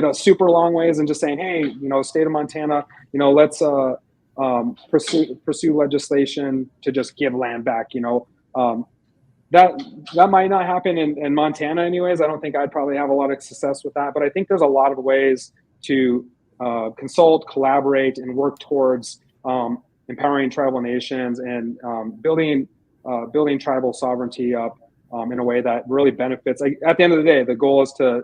a super long ways and just saying, hey, state of Montana, let's pursue legislation to just give land back. That might not happen in Montana anyways. I don't think I'd probably have a lot of success with that, but I think there's a lot of ways to consult, collaborate, and work towards empowering tribal nations and building tribal sovereignty up in a way that really benefits. At the end of the day, the goal is to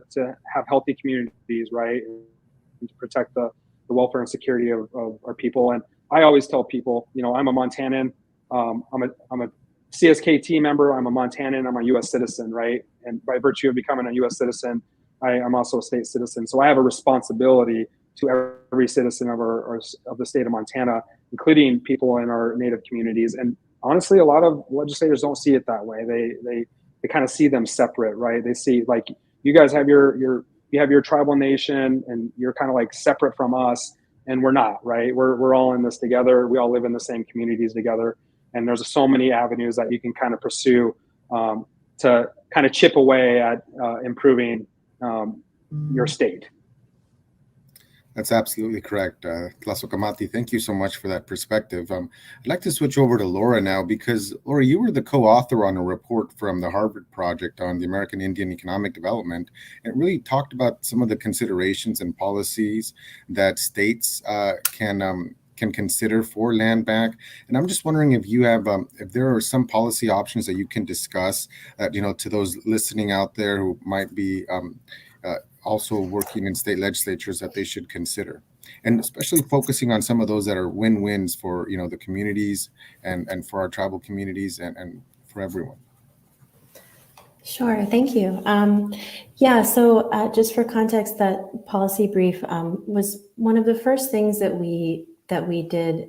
have healthy communities, right, and to protect the welfare and security of our people. And I always tell people, I'm a Montanan. I'm a CSKT member. I'm a Montanan. I'm a U.S. citizen, right? And by virtue of becoming a U.S. citizen, I'm also a state citizen. So I have a responsibility to every citizen of the state of Montana, including people in our Native communities. And honestly, a lot of legislators don't see it that way. They kind of see them separate, right? They see, like, you guys have you have your tribal nation and you're kind of like separate from us, and we're not, right? We're all in this together. We all live in the same communities together, and there's so many avenues that you can kind of pursue to kind of chip away at improving your state. That's absolutely correct. Tlasokamati, thank you so much for that perspective. I'd like to switch over to Laura now, because Laura, you were the co-author on a report from the Harvard Project on the American Indian economic development. And it really talked about some of the considerations and policies that states can consider for land back. And I'm just wondering if you have, if there are some policy options that you can discuss, to those listening out there who might be also working in state legislatures, that they should consider, and especially focusing on some of those that are win-wins for the communities and for our tribal communities and for everyone. Sure, thank you. So just for context, that policy brief was one of the first things that we did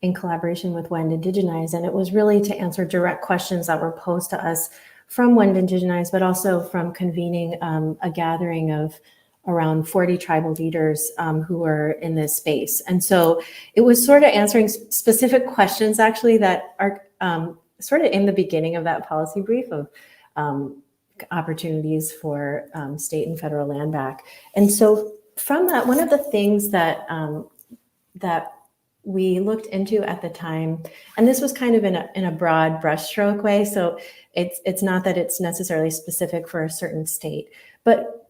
in collaboration with WEND Indigenize, and it was really to answer direct questions that were posed to us from WEND Indigenize, but also from convening a gathering of around 40 tribal leaders who were in this space. And so it was sort of answering specific questions actually that are sort of in the beginning of that policy brief of opportunities for state and federal land back. And so from that, one of the things that we looked into at the time, and this was kind of in a broad brushstroke way, so it's not that it's necessarily specific for a certain state, but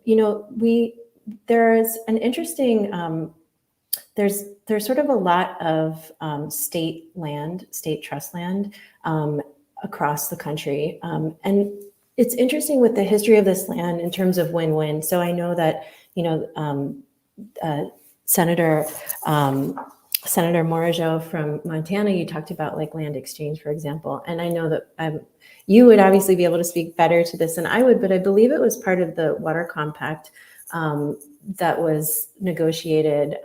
there's an interesting there's sort of a lot of state trust land across the country, and it's interesting with the history of this land in terms of win-win. So I know that Senator Morajo from Montana, you talked about like land exchange, for example. And I know that you would obviously be able to speak better to this than I would, but I believe it was part of the water compact that was negotiated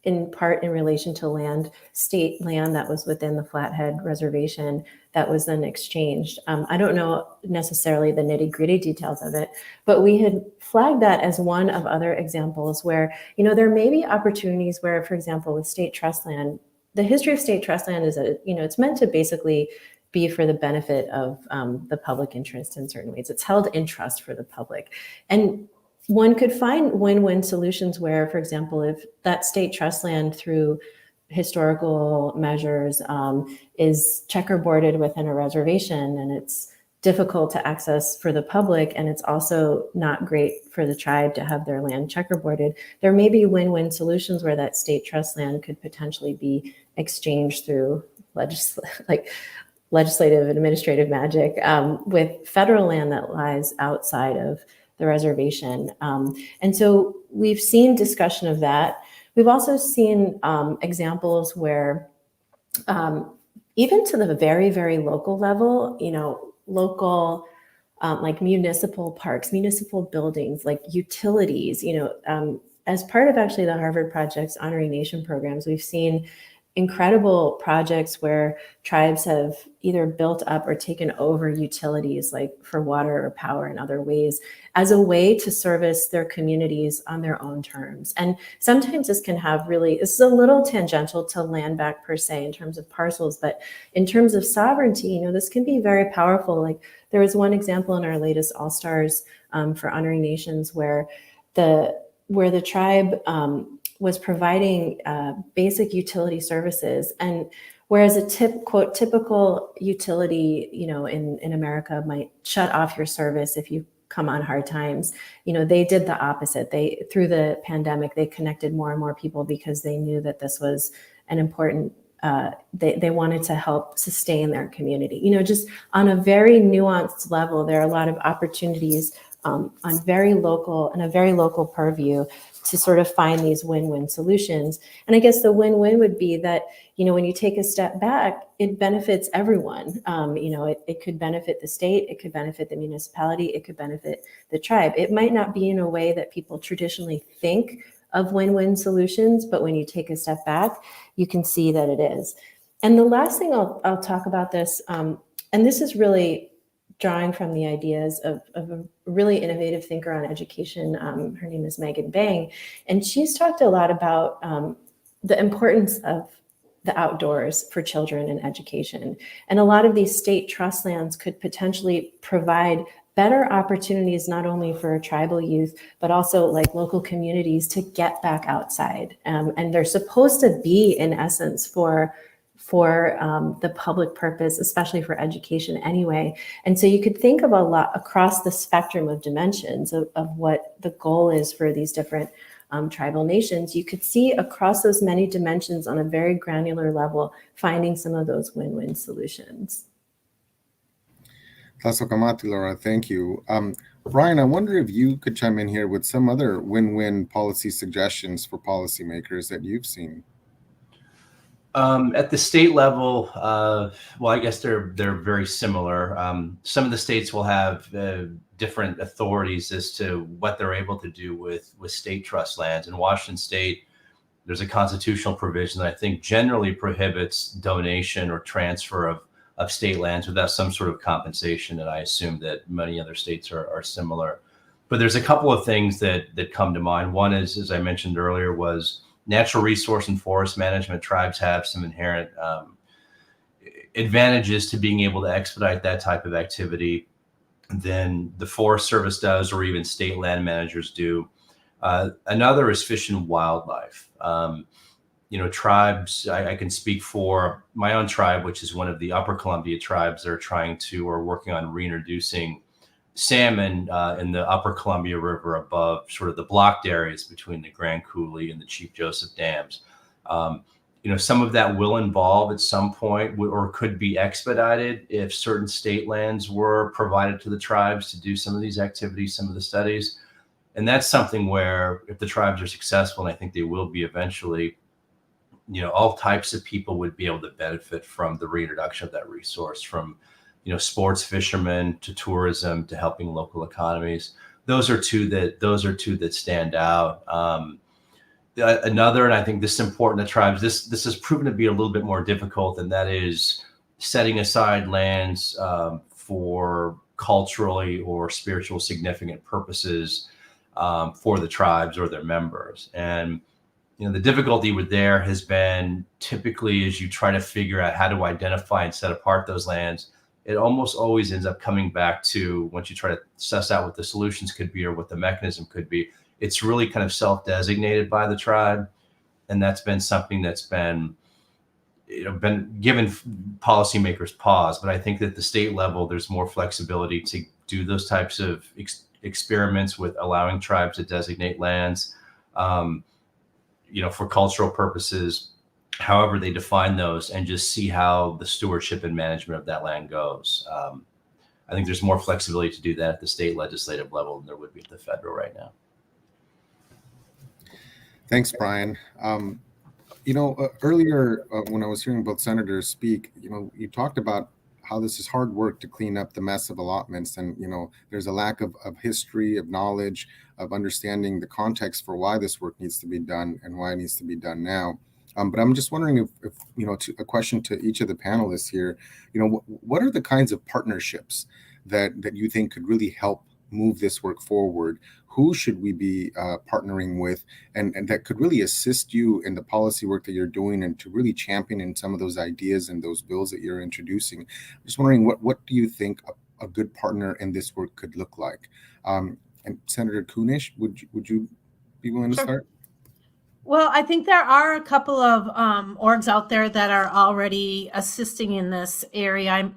in part in relation to state land that was within the Flathead Reservation that was then exchanged. I don't know necessarily the nitty-gritty details of it, but we had flagged that as one of other examples where, there may be opportunities where, for example, with state trust land, the history of state trust land is that, it's meant to basically be for the benefit of the public interest in certain ways. It's held in trust for the public. And one could find win-win solutions where, for example, if that state trust land through historical measures is checkerboarded within a reservation and it's difficult to access for the public, and it's also not great for the tribe to have their land checkerboarded, there may be win-win solutions where that state trust land could potentially be exchanged through legislative administrative magic with federal land that lies outside of the reservation. And so we've seen discussion of that. We've also seen examples where even to the very, very local level, local like municipal parks, municipal buildings, like utilities, as part of actually the Harvard Project's Honoring Nation programs, we've seen incredible projects where tribes have either built up or taken over utilities like for water or power in other ways as a way to service their communities on their own terms. And sometimes this can have this is a little tangential to land back per se in terms of parcels, but in terms of sovereignty, this can be very powerful. Like there was one example in our latest All Stars for Honoring Nations where the tribe was providing basic utility services, and whereas a typical utility, in America might shut off your service if you come on hard times, they did the opposite. Through the pandemic, they connected more and more people because they knew that this was an important. They wanted to help sustain their community. Just on a very nuanced level, there are a lot of opportunities on a very local purview to sort of find these win-win solutions. And I guess the win-win would be that, when you take a step back, it benefits everyone. It could benefit the state, it could benefit the municipality, it could benefit the tribe. It might not be in a way that people traditionally think of win-win solutions, but when you take a step back, you can see that it is. And the last thing I'll talk about this, and this is really drawing from the ideas of a really innovative thinker on education. Her name is Megan Bang, and she's talked a lot about the importance of the outdoors for children and education. And a lot of these state trust lands could potentially provide better opportunities, not only for tribal youth, but also like local communities to get back outside. And they're supposed to be, in essence, for the public purpose, especially for education anyway. And so you could think of a lot across the spectrum of dimensions of what the goal is for these different tribal nations. You could see across those many dimensions on a very granular level, finding some of those win-win solutions. Tlasokamati, Laura, thank you. Brian, I wonder if you could chime in here with some other win-win policy suggestions for policymakers that you've seen. At the state level, well, I guess they're very similar. Some of the states will have different authorities as to what they're able to do with state trust lands. In Washington State, there's a constitutional provision that I think generally prohibits donation or transfer of state lands without some sort of compensation, and I assume that many other states are similar. But there's a couple of things that come to mind. One is, as I mentioned earlier, was natural resource and forest management. Tribes have some inherent advantages to being able to expedite that type of activity than the Forest Service does, or even state land managers do. Another is fish and wildlife. Tribes, I can speak for my own tribe, which is one of the Upper Columbia tribes that are working on reintroducing salmon in the Upper Columbia River above sort of the blocked areas between the Grand Coulee and the Chief Joseph dams. Some of that will involve at some point, or could be expedited if certain state lands were provided to the tribes to do some of these activities, some of the studies. And that's something where, if the tribes are successful, and I think they will be eventually, all types of people would be able to benefit from the reintroduction of that resource, from sports fishermen to tourism to helping local economies. Those are two that stand out. Another, and I think this is important to tribes, this has proven to be a little bit more difficult, and that is setting aside lands for culturally or spiritual significant purposes for the tribes or their members. And the difficulty with there has been, typically, as you try to figure out how to identify and set apart those lands, it almost always ends up coming back to, once you try to suss out what the solutions could be or what the mechanism could be, it's really kind of self-designated by the tribe. And that's been something that's been given policymakers pause. But I think that at the state level, there's more flexibility to do those types of experiments with allowing tribes to designate lands, for cultural purposes, however they define those, and just see how the stewardship and management of that land goes. I think there's more flexibility to do that at the state legislative level than there would be at the federal right now. Thanks, Brian. Earlier when I was hearing both senators speak, you talked about how this is hard work to clean up the mess of allotments. And, there's a lack of history, of knowledge, of understanding the context for why this work needs to be done and why it needs to be done now. But I'm just wondering if a question to each of the panelists here, what are the kinds of partnerships that you think could really help move this work forward? Who should we be partnering with, and that could really assist you in the policy work that you're doing, and to really champion in some of those ideas and those bills that you're introducing? I'm just wondering, what do you think a good partner in this work could look like? And Senator Kunish, would you be willing to start? Well, I think there are a couple of orgs out there that are already assisting in this area.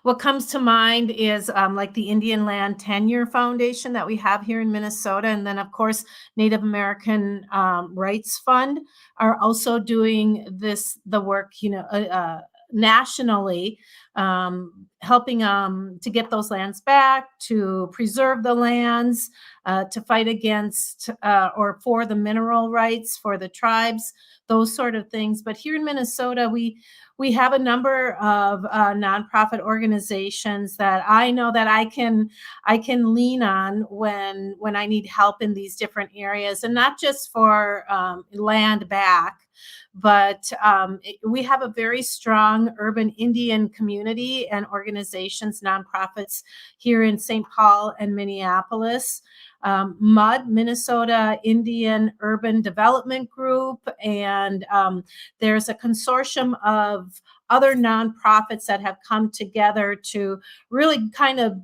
What comes to mind is like the Indian Land Tenure Foundation that we have here in Minnesota. And then, of course, Native American Rights Fund are also doing the work, nationally, helping to get those lands back, to preserve the lands, to fight against or for the mineral rights for the tribes, those sort of things. But here in Minnesota, we have a number of nonprofit organizations that I know that I can lean on when I need help in these different areas, and not just for land back, but we have a very strong urban Indian community community and organizations, nonprofits here in St. Paul and Minneapolis. MUD, Minnesota Indian Urban Development Group, and there's a consortium of other nonprofits that have come together to really kind of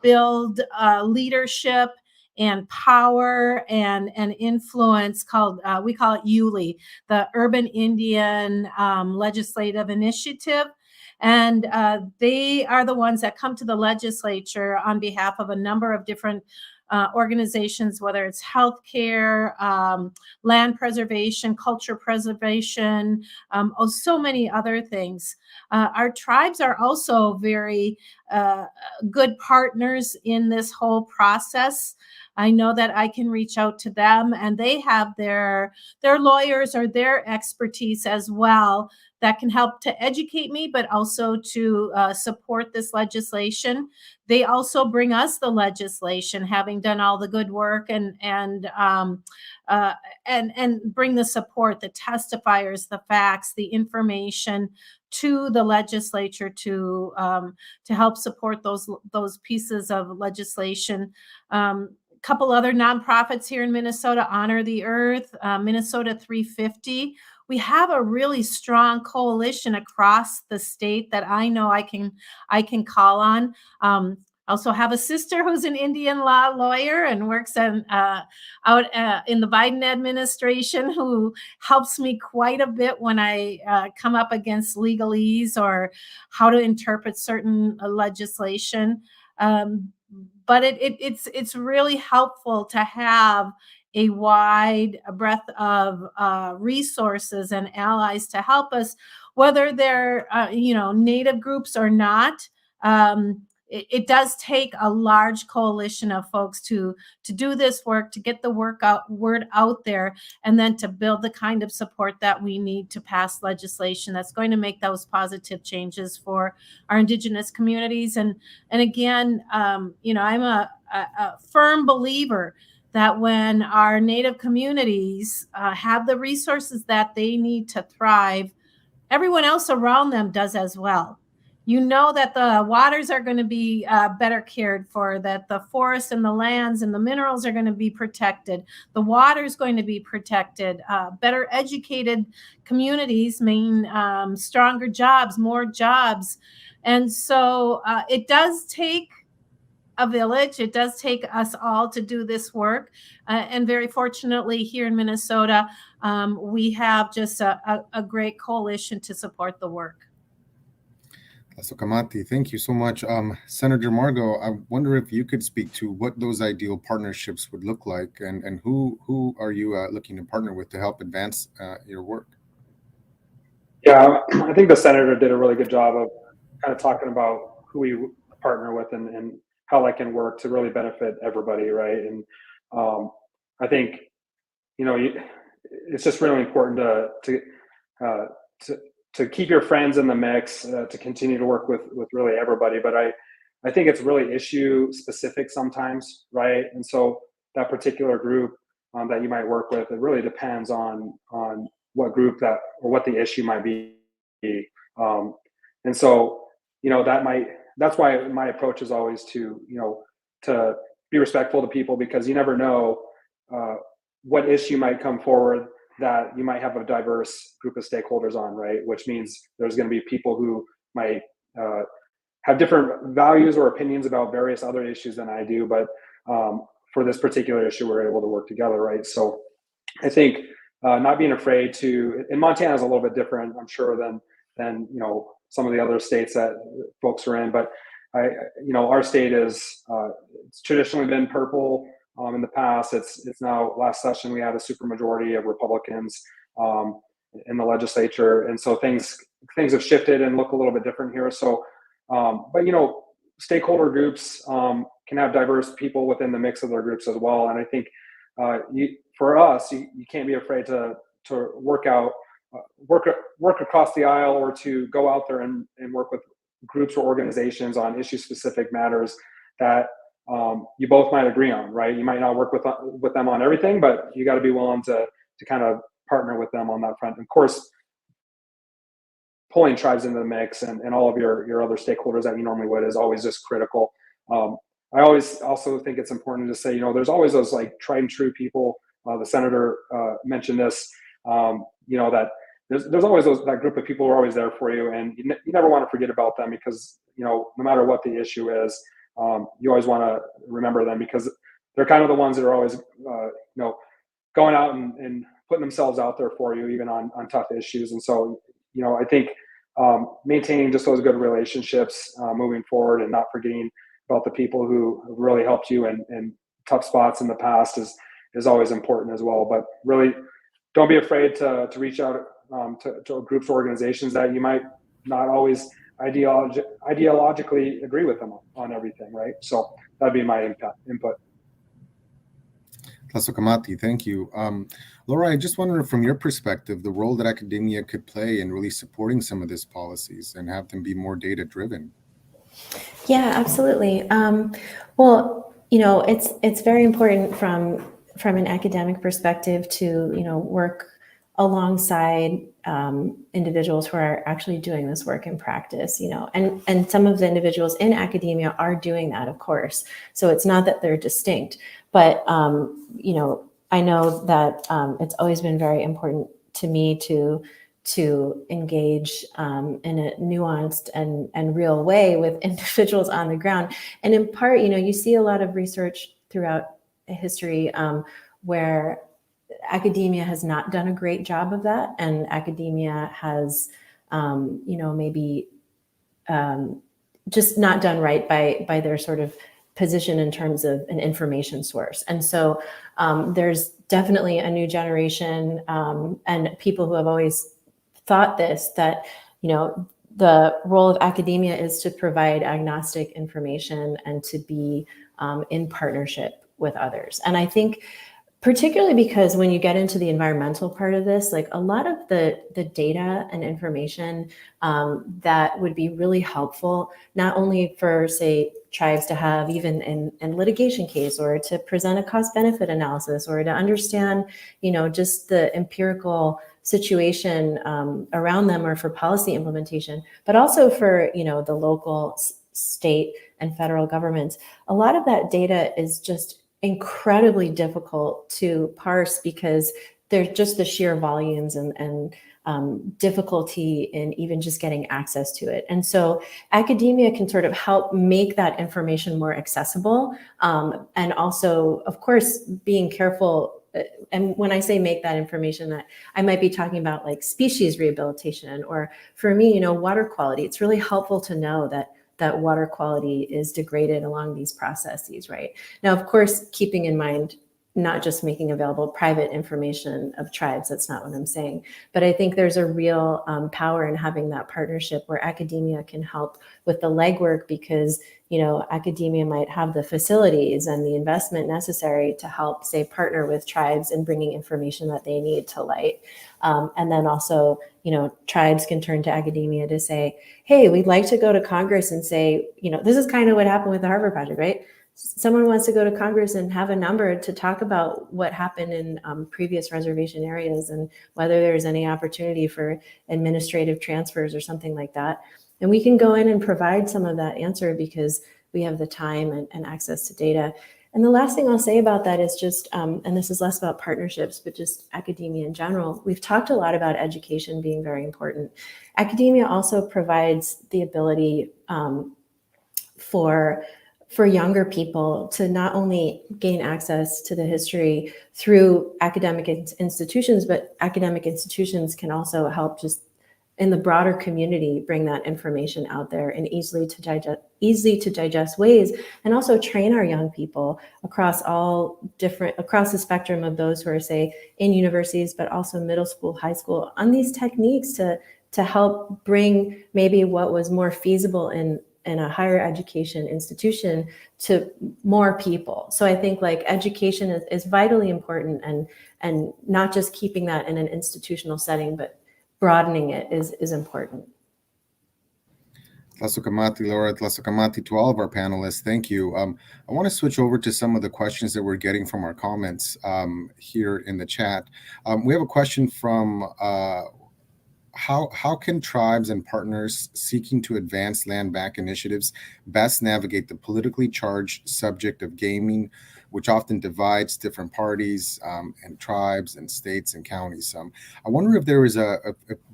build leadership and power and influence called, we call it ULI, the Urban Indian Legislative Initiative. And they are the ones that come to the legislature on behalf of a number of different organizations, whether it's healthcare, land preservation, culture preservation, so many other things. Our tribes are also very good partners in this whole process. I know that I can reach out to them, and they have their lawyers or their expertise as well that can help to educate me, but also to support this legislation. They also bring us the legislation, having done all the good work, and bring the support, the testifiers, the facts, the information to the legislature to help support those pieces of legislation. Couple other nonprofits here in Minnesota, Honor the Earth, Minnesota 350. We have a really strong coalition across the state that I know I can call on. Also have a sister who's an Indian law lawyer and works out in the Biden administration, who helps me quite a bit when I come up against legalese or how to interpret certain legislation. But it's really helpful to have a wide breadth of resources and allies to help us, whether they're Native groups or not. It does take a large coalition of folks to do this work, to get the word out there, and then to build the kind of support that we need to pass legislation that's going to make those positive changes for our Indigenous communities. And again, I'm a firm believer that when our Native communities have the resources that they need to thrive, everyone else around them does as well. You know that the waters are going to be better cared for, that the forests and the lands and the minerals are going to be protected. The water is going to be protected. Better educated communities mean stronger jobs, more jobs. And so it does take a village. It does take us all to do this work. And very fortunately here in Minnesota, we have just a great coalition to support the work. Sokamati, thank you so much. Senator Margo, I wonder if you could speak to what those ideal partnerships would look like, and who are you looking to partner with to help advance your work? Yeah, I think the senator did a really good job of kind of talking about who we partner with and how that can work to really benefit everybody, right? And I think, it's just really important to keep your friends in the mix, to continue to work with really everybody. But I think it's really issue specific sometimes, right? And so that particular group that you might work with, it really depends on what group or what the issue might be. And so, that's why my approach is always to be respectful to people, because you never know what issue might come forward that you might have a diverse group of stakeholders on, right? Which means there's going to be people who might have different values or opinions about various other issues than I do, but for this particular issue, we're able to work together, right? So I think not being afraid to, and Montana is a little bit different, I'm sure, than some of the other states that folks are in, but our state is it's traditionally been purple. In the past, it's now, last session we had a supermajority of Republicans in the legislature, and so things have shifted and look a little bit different here. So, but stakeholder groups can have diverse people within the mix of their groups as well. And I think for us, you can't be afraid to work across the aisle, or to go out there and work with groups or organizations on issue specific matters that you both might agree on, right? You might not work with them on everything, but you got to be willing to kind of partner with them on that front. Of course, pulling tribes into the mix and all of your other stakeholders that you normally would is always just critical. I always also think it's important to say, you know, there's always those like tried and true people. The senator mentioned this, you know, that there's always that group of people who are always there for you, and you never want to forget about them, because, you know, no matter what the issue is, you always want to remember them, because they're kind of the ones that are always, you know, going out and putting themselves out there for you, even on tough issues. And so, you know, I think maintaining just those good relationships moving forward, and not forgetting about the people who have really helped you in tough spots in the past is always important as well. But really, don't be afraid to reach out to groups or organizations that you might not always ideologically agree with them on everything, right? So that'd be my input. Tlasokamati, thank you. Laura, I just wonder, from your perspective, the role that academia could play in really supporting some of these policies and have them be more data-driven. Yeah, absolutely. Well, you know, it's very important from an academic perspective to, you know, work alongside individuals who are actually doing this work in practice, you know, and some of the individuals in academia are doing that, of course. So it's not that they're distinct, but, you know, I know that it's always been very important to me to engage in a nuanced and real way with individuals on the ground. And in part, you know, you see a lot of research throughout history where academia has not done a great job of that, and academia has, you know, maybe just not done right by their sort of position in terms of an information source. And so there's definitely a new generation and people who have always thought this, that, you know, the role of academia is to provide agnostic information and to be in partnership with others. And I think particularly because when you get into the environmental part of this, like a lot of the data and information that would be really helpful, not only for, say, tribes to have even in litigation case, or to present a cost benefit analysis, or to understand, you know, just the empirical situation around them, or for policy implementation, but also for, you know, the local, state, and federal governments. A lot of that data is just incredibly difficult to parse, because there's just the sheer volumes and difficulty in even just getting access to it. And so academia can sort of help make that information more accessible. And also, of course, being careful. And when I say make that information, that I might be talking about like species rehabilitation, or for me, you know, water quality. It's really helpful to know that water quality is degraded along these processes, right? Now, of course, keeping in mind, not just making available private information of tribes, that's not what I'm saying. But I think there's a real power in having that partnership where academia can help with the legwork, because, you know, academia might have the facilities and the investment necessary to help, say, partner with tribes in bringing information that they need to light. And then also, you know, tribes can turn to academia to say, hey, we'd like to go to Congress and say, you know, this is kind of what happened with the Harvard Project, right? Someone wants to go to Congress and have a number to talk about what happened in previous reservation areas, and whether there's any opportunity for administrative transfers or something like that. And we can go in and provide some of that answer, because we have the time and access to data. And the last thing I'll say about that is just, and this is less about partnerships, but just academia in general. We've talked a lot about education being very important. Academia also provides the ability for younger people to not only gain access to the history through academic institutions, but academic institutions can also help just in the broader community bring that information out there in easily to digest ways, and also train our young people across the spectrum of those who are, say, in universities, but also middle school, high school, on these techniques to help bring maybe what was more feasible in a higher education institution to more people. So I think like education is vitally important, and not just keeping that in an institutional setting, but broadening it is important. Tlasokamati, Laura, Tlasokamati to all of our panelists. Thank you. I want to switch over to some of the questions that we're getting from our comments here in the chat. We have a question from how can tribes and partners seeking to advance land back initiatives best navigate the politically charged subject of gaming, which often divides different parties and tribes and states and counties? I wonder if there is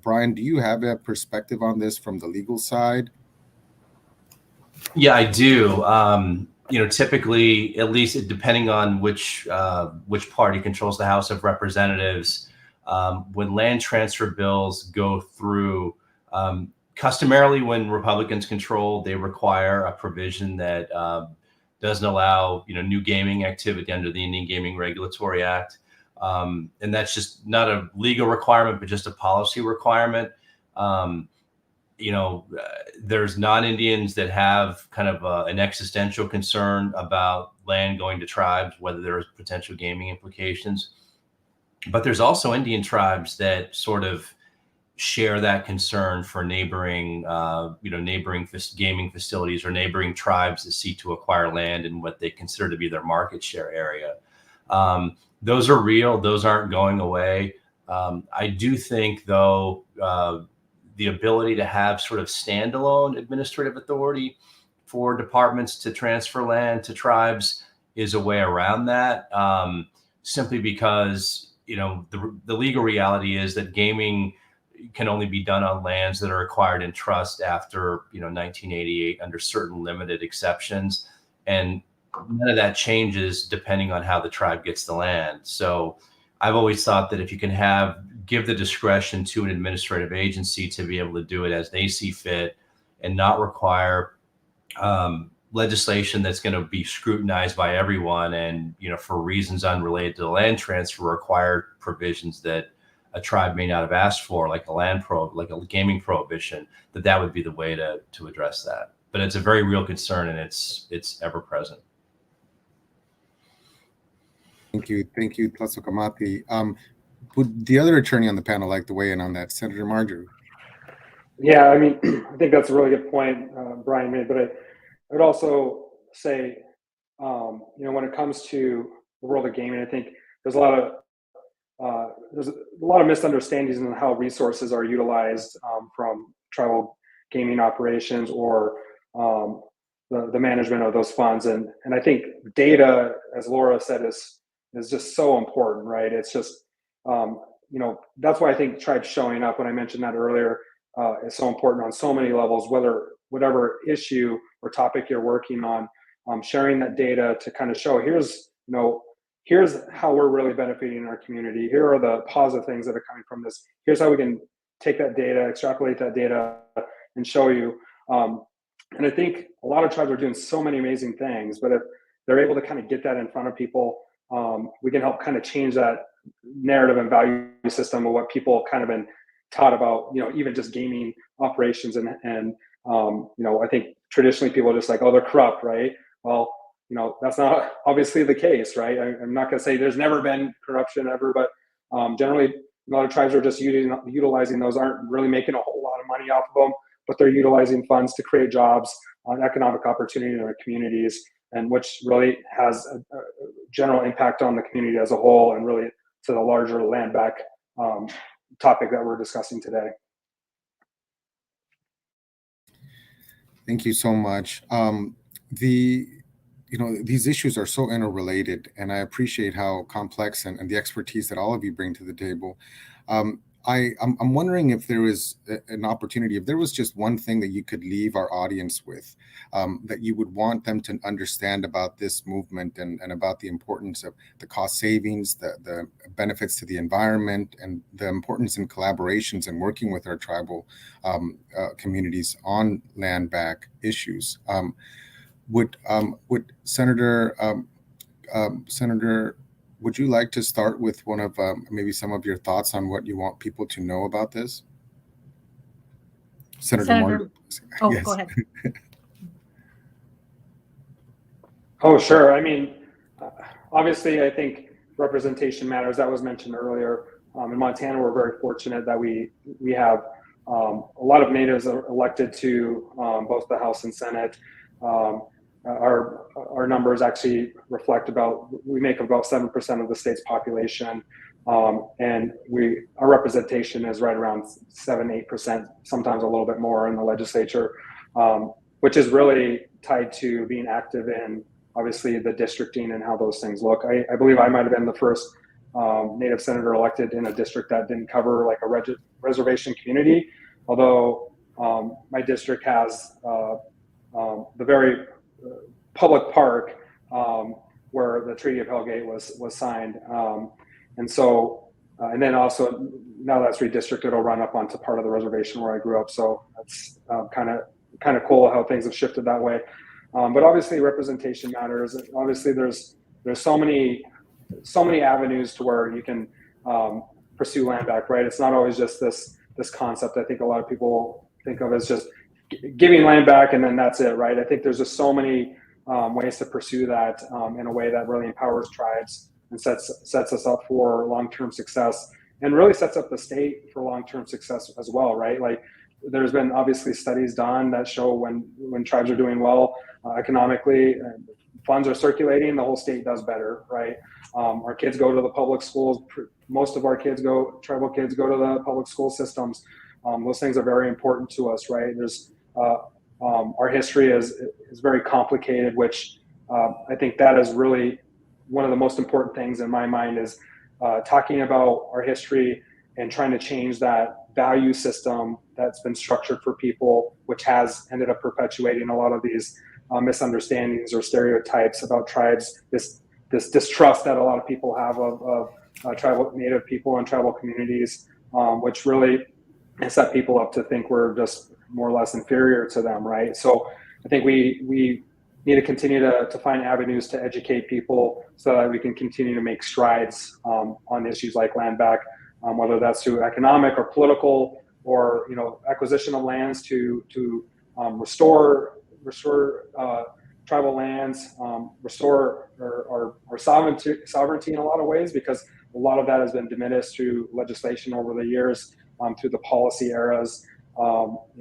Brian, do you have a perspective on this from the legal side? Yeah, I do. Typically, at least depending on which party controls the House of Representatives, when land transfer bills go through, customarily when Republicans control, they require a provision that doesn't allow new gaming activity under the Indian Gaming Regulatory Act, and that's just not a legal requirement, but just a policy requirement. There's non-Indians that have kind of an existential concern about land going to tribes, whether there's potential gaming implications. But there's also Indian tribes that sort of share that concern for neighboring gaming facilities or neighboring tribes that seek to acquire land in what they consider to be their market share area. Those are real. Those aren't going away. I do think, though, the ability to have sort of standalone administrative authority for departments to transfer land to tribes is a way around that, simply because the legal reality is that gaming can only be done on lands that are acquired in trust after 1988 under certain limited exceptions, and none of that changes depending on how the tribe gets the land. So I've always thought that if you can give the discretion to an administrative agency to be able to do it as they see fit and not require legislation that's going to be scrutinized by everyone and, for reasons unrelated to the land transfer, require provisions that a tribe may not have asked for, like a gaming prohibition, that would be the way to address that. But it's a very real concern, and it's ever present. Thank you, Tlasokamati. Would the other attorney on the panel like to weigh in on that, Senator Marjorie? Yeah, I mean, I think that's a really good point Brian made, but I would also say, when it comes to the world of gaming, I think there's a lot of misunderstandings in how resources are utilized from tribal gaming operations or the management of those funds, and I think data, as Laura said, is just so important, right? It's just that's why I think tribes showing up, when I mentioned that earlier, is so important on so many levels, whatever issue or topic you're working on, sharing that data to kind of show here's how we're really benefiting our community. Here are the positive things that are coming from this. Here's how we can take that data, extrapolate that data, and show you. And I think a lot of tribes are doing so many amazing things, but if they're able to kind of get that in front of people, we can help kind of change that narrative and value system of what people kind of been taught about, even just gaming operations. And I think traditionally people are just like, oh, they're corrupt, right? Well, that's not obviously the case, right? I'm not going to say there's never been corruption ever, but generally a lot of tribes are just utilizing those, aren't really making a whole lot of money off of them, but they're utilizing funds to create jobs, economic opportunity in their communities, and which really has a general impact on the community as a whole, and really to the larger land back topic that we're discussing today. Thank you so much. These issues are so interrelated, and I appreciate how complex and the expertise that all of you bring to the table. I'm wondering if there is an opportunity, if there was just one thing that you could leave our audience with, that you would want them to understand about this movement and about the importance of the cost savings, the benefits to the environment, and the importance in collaborations and working with our tribal communities on land back issues. Would Senator, would you like to start with one of maybe some of your thoughts on what you want people to know about this? Senator Moore. Oh, yes. Go ahead. Oh, sure. I mean, obviously, I think representation matters. That was mentioned earlier. In Montana, we're very fortunate that we have a lot of natives elected to both the House and Senate. our numbers actually reflect we make about 7% of the state's population, and our representation is right around 7-8%, sometimes a little bit more in the legislature, which is really tied to being active in obviously the districting and how those things look. I believe I might have been the first Native senator elected in a district that didn't cover like a reservation community, although my district has the very public park where the Treaty of Hellgate was signed, and so and then also now that's redistricted, it'll run up onto part of the reservation where I grew up. So that's kind of cool how things have shifted that way. But obviously representation matters. Obviously there's so many avenues to where you can pursue land back, right? It's not always just this concept I think a lot of people think of as just giving land back and then that's it, right? I think there's just so many ways to pursue that in a way that really empowers tribes and sets us up for long-term success, and really sets up the state for long-term success as well, right? Like there's been obviously studies done that show when tribes are doing well economically, funds are circulating, the whole state does better, right? Our kids go to the public schools. Most of our tribal kids go to the public school systems. Those things are very important to us, right? There's our history is very complicated, which I think that is really one of the most important things in my mind is talking about our history and trying to change that value system that's been structured for people, which has ended up perpetuating a lot of these misunderstandings or stereotypes about tribes, this distrust that a lot of people have of tribal Native people and tribal communities, which really set people up to think we're just more or less inferior to them, right? So I think we need to continue to find avenues to educate people so that we can continue to make strides on issues like land back, whether that's through economic or political or acquisition of lands to restore tribal lands, restore our sovereignty in a lot of ways, because a lot of that has been diminished through legislation over the years, through the policy eras,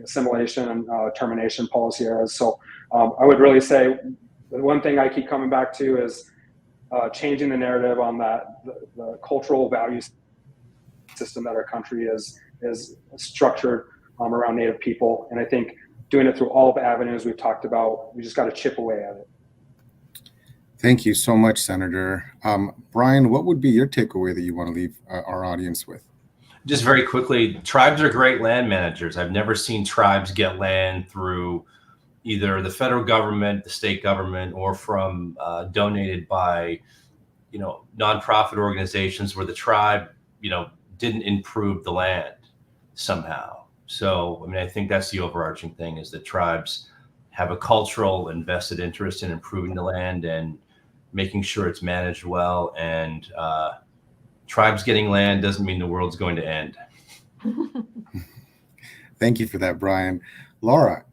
assimilation and termination policy eras. So I would really say the one thing I keep coming back to is changing the narrative on the cultural value system that our country is structured around Native people. And I think doing it through all the avenues we've talked about, we just got to chip away at it. Thank you so much, Senator. Brian, what would be your takeaway that you want to leave our audience with? Just very quickly, tribes are great land managers. I've never seen tribes get land through either the federal government, the state government, or from donated by, nonprofit organizations where the tribe, didn't improve the land somehow. So, I think that's the overarching thing, is that tribes have a cultural and vested interest in improving the land and making sure it's managed well. And tribes getting land doesn't mean the world's going to end. Thank you for that, Brian. Laura.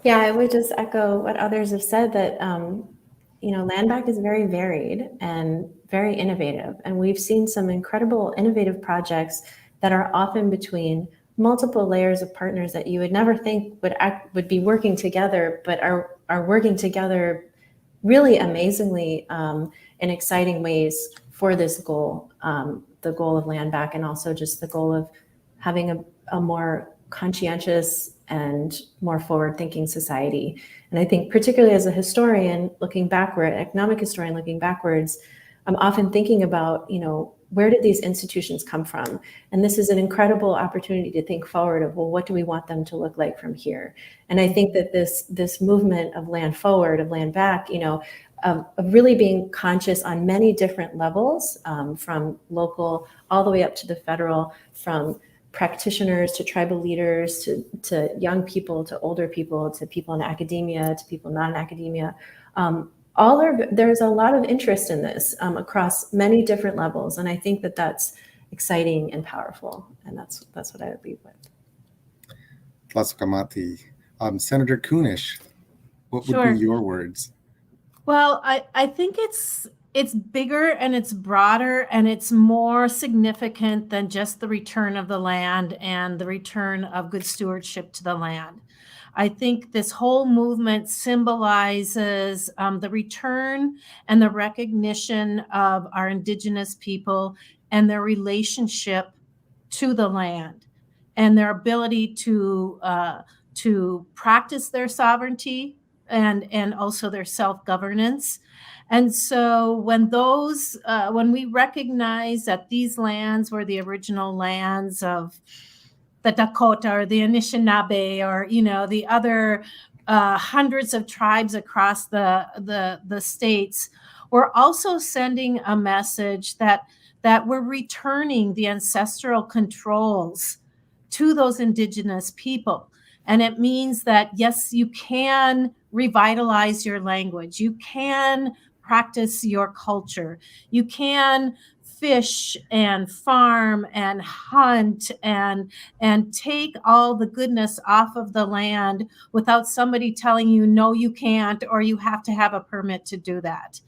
Yeah, I would just echo what others have said, that land back is very varied and very innovative, and we've seen some incredible innovative projects that are often between multiple layers of partners that you would never think would be working together, but are working together really amazingly in exciting ways for this goal, the goal of land back, and also just the goal of having a more conscientious and more forward-thinking society. And I think particularly as a historian looking backward, economic historian looking backwards, I'm often thinking about, where did these institutions come from? And this is an incredible opportunity to think forward of, well, what do we want them to look like from here? And I think that this movement of land forward, of land back, of really being conscious on many different levels, from local all the way up to the federal, from practitioners to tribal leaders to young people to older people to people in academia to people not in academia. There's a lot of interest in this across many different levels, and I think that that's exciting and powerful, and that's what I would leave with. Tlasakamati. Senator Kunish, what would be your words? Well, I think it's bigger and it's broader and it's more significant than just the return of the land and the return of good stewardship to the land. I think this whole movement symbolizes the return and the recognition of our Indigenous people and their relationship to the land and their ability to practice their sovereignty and also their self-governance. And so when we recognize that these lands were the original lands of the Dakota or the Anishinaabe or, the other hundreds of tribes across the states, we're also sending a message that we're returning the ancestral controls to those Indigenous people. And it means that, yes, you can revitalize your language. You can practice your culture. You can fish and farm and hunt and take all the goodness off of the land without somebody telling you, no, you can't, or you have to have a permit to do that.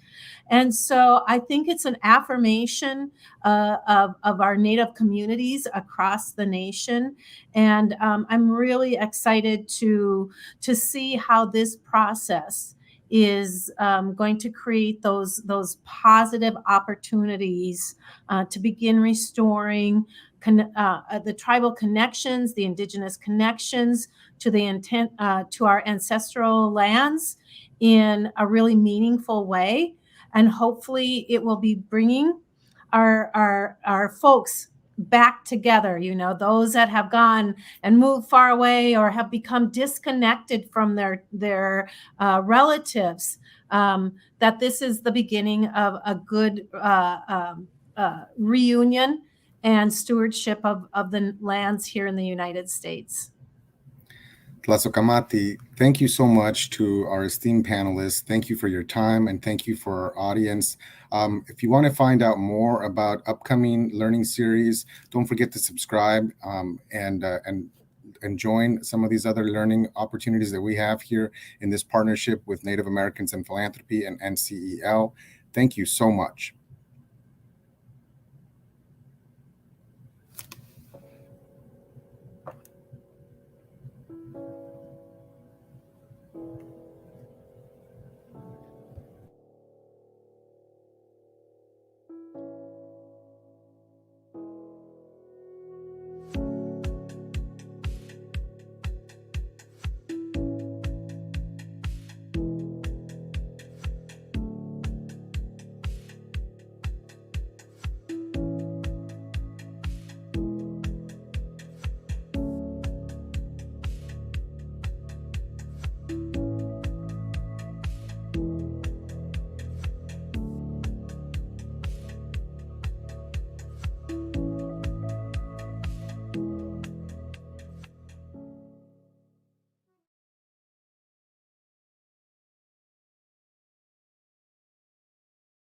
And so I think it's an affirmation of our Native communities across the nation. And I'm really excited to see how this process is going to create those positive opportunities to begin restoring the tribal connections, the Indigenous connections to our ancestral lands in a really meaningful way. And hopefully it will be bringing our folks back together, those that have gone and moved far away or have become disconnected from their relatives, that this is the beginning of a good reunion and stewardship of the lands here in the United States. Tlasokamati, thank you so much to our esteemed panelists. Thank you for your time and thank you for our audience. If you want to find out more about upcoming learning series, don't forget to subscribe and join some of these other learning opportunities that we have here in this partnership with Native Americans and Philanthropy and NCEL. Thank you so much.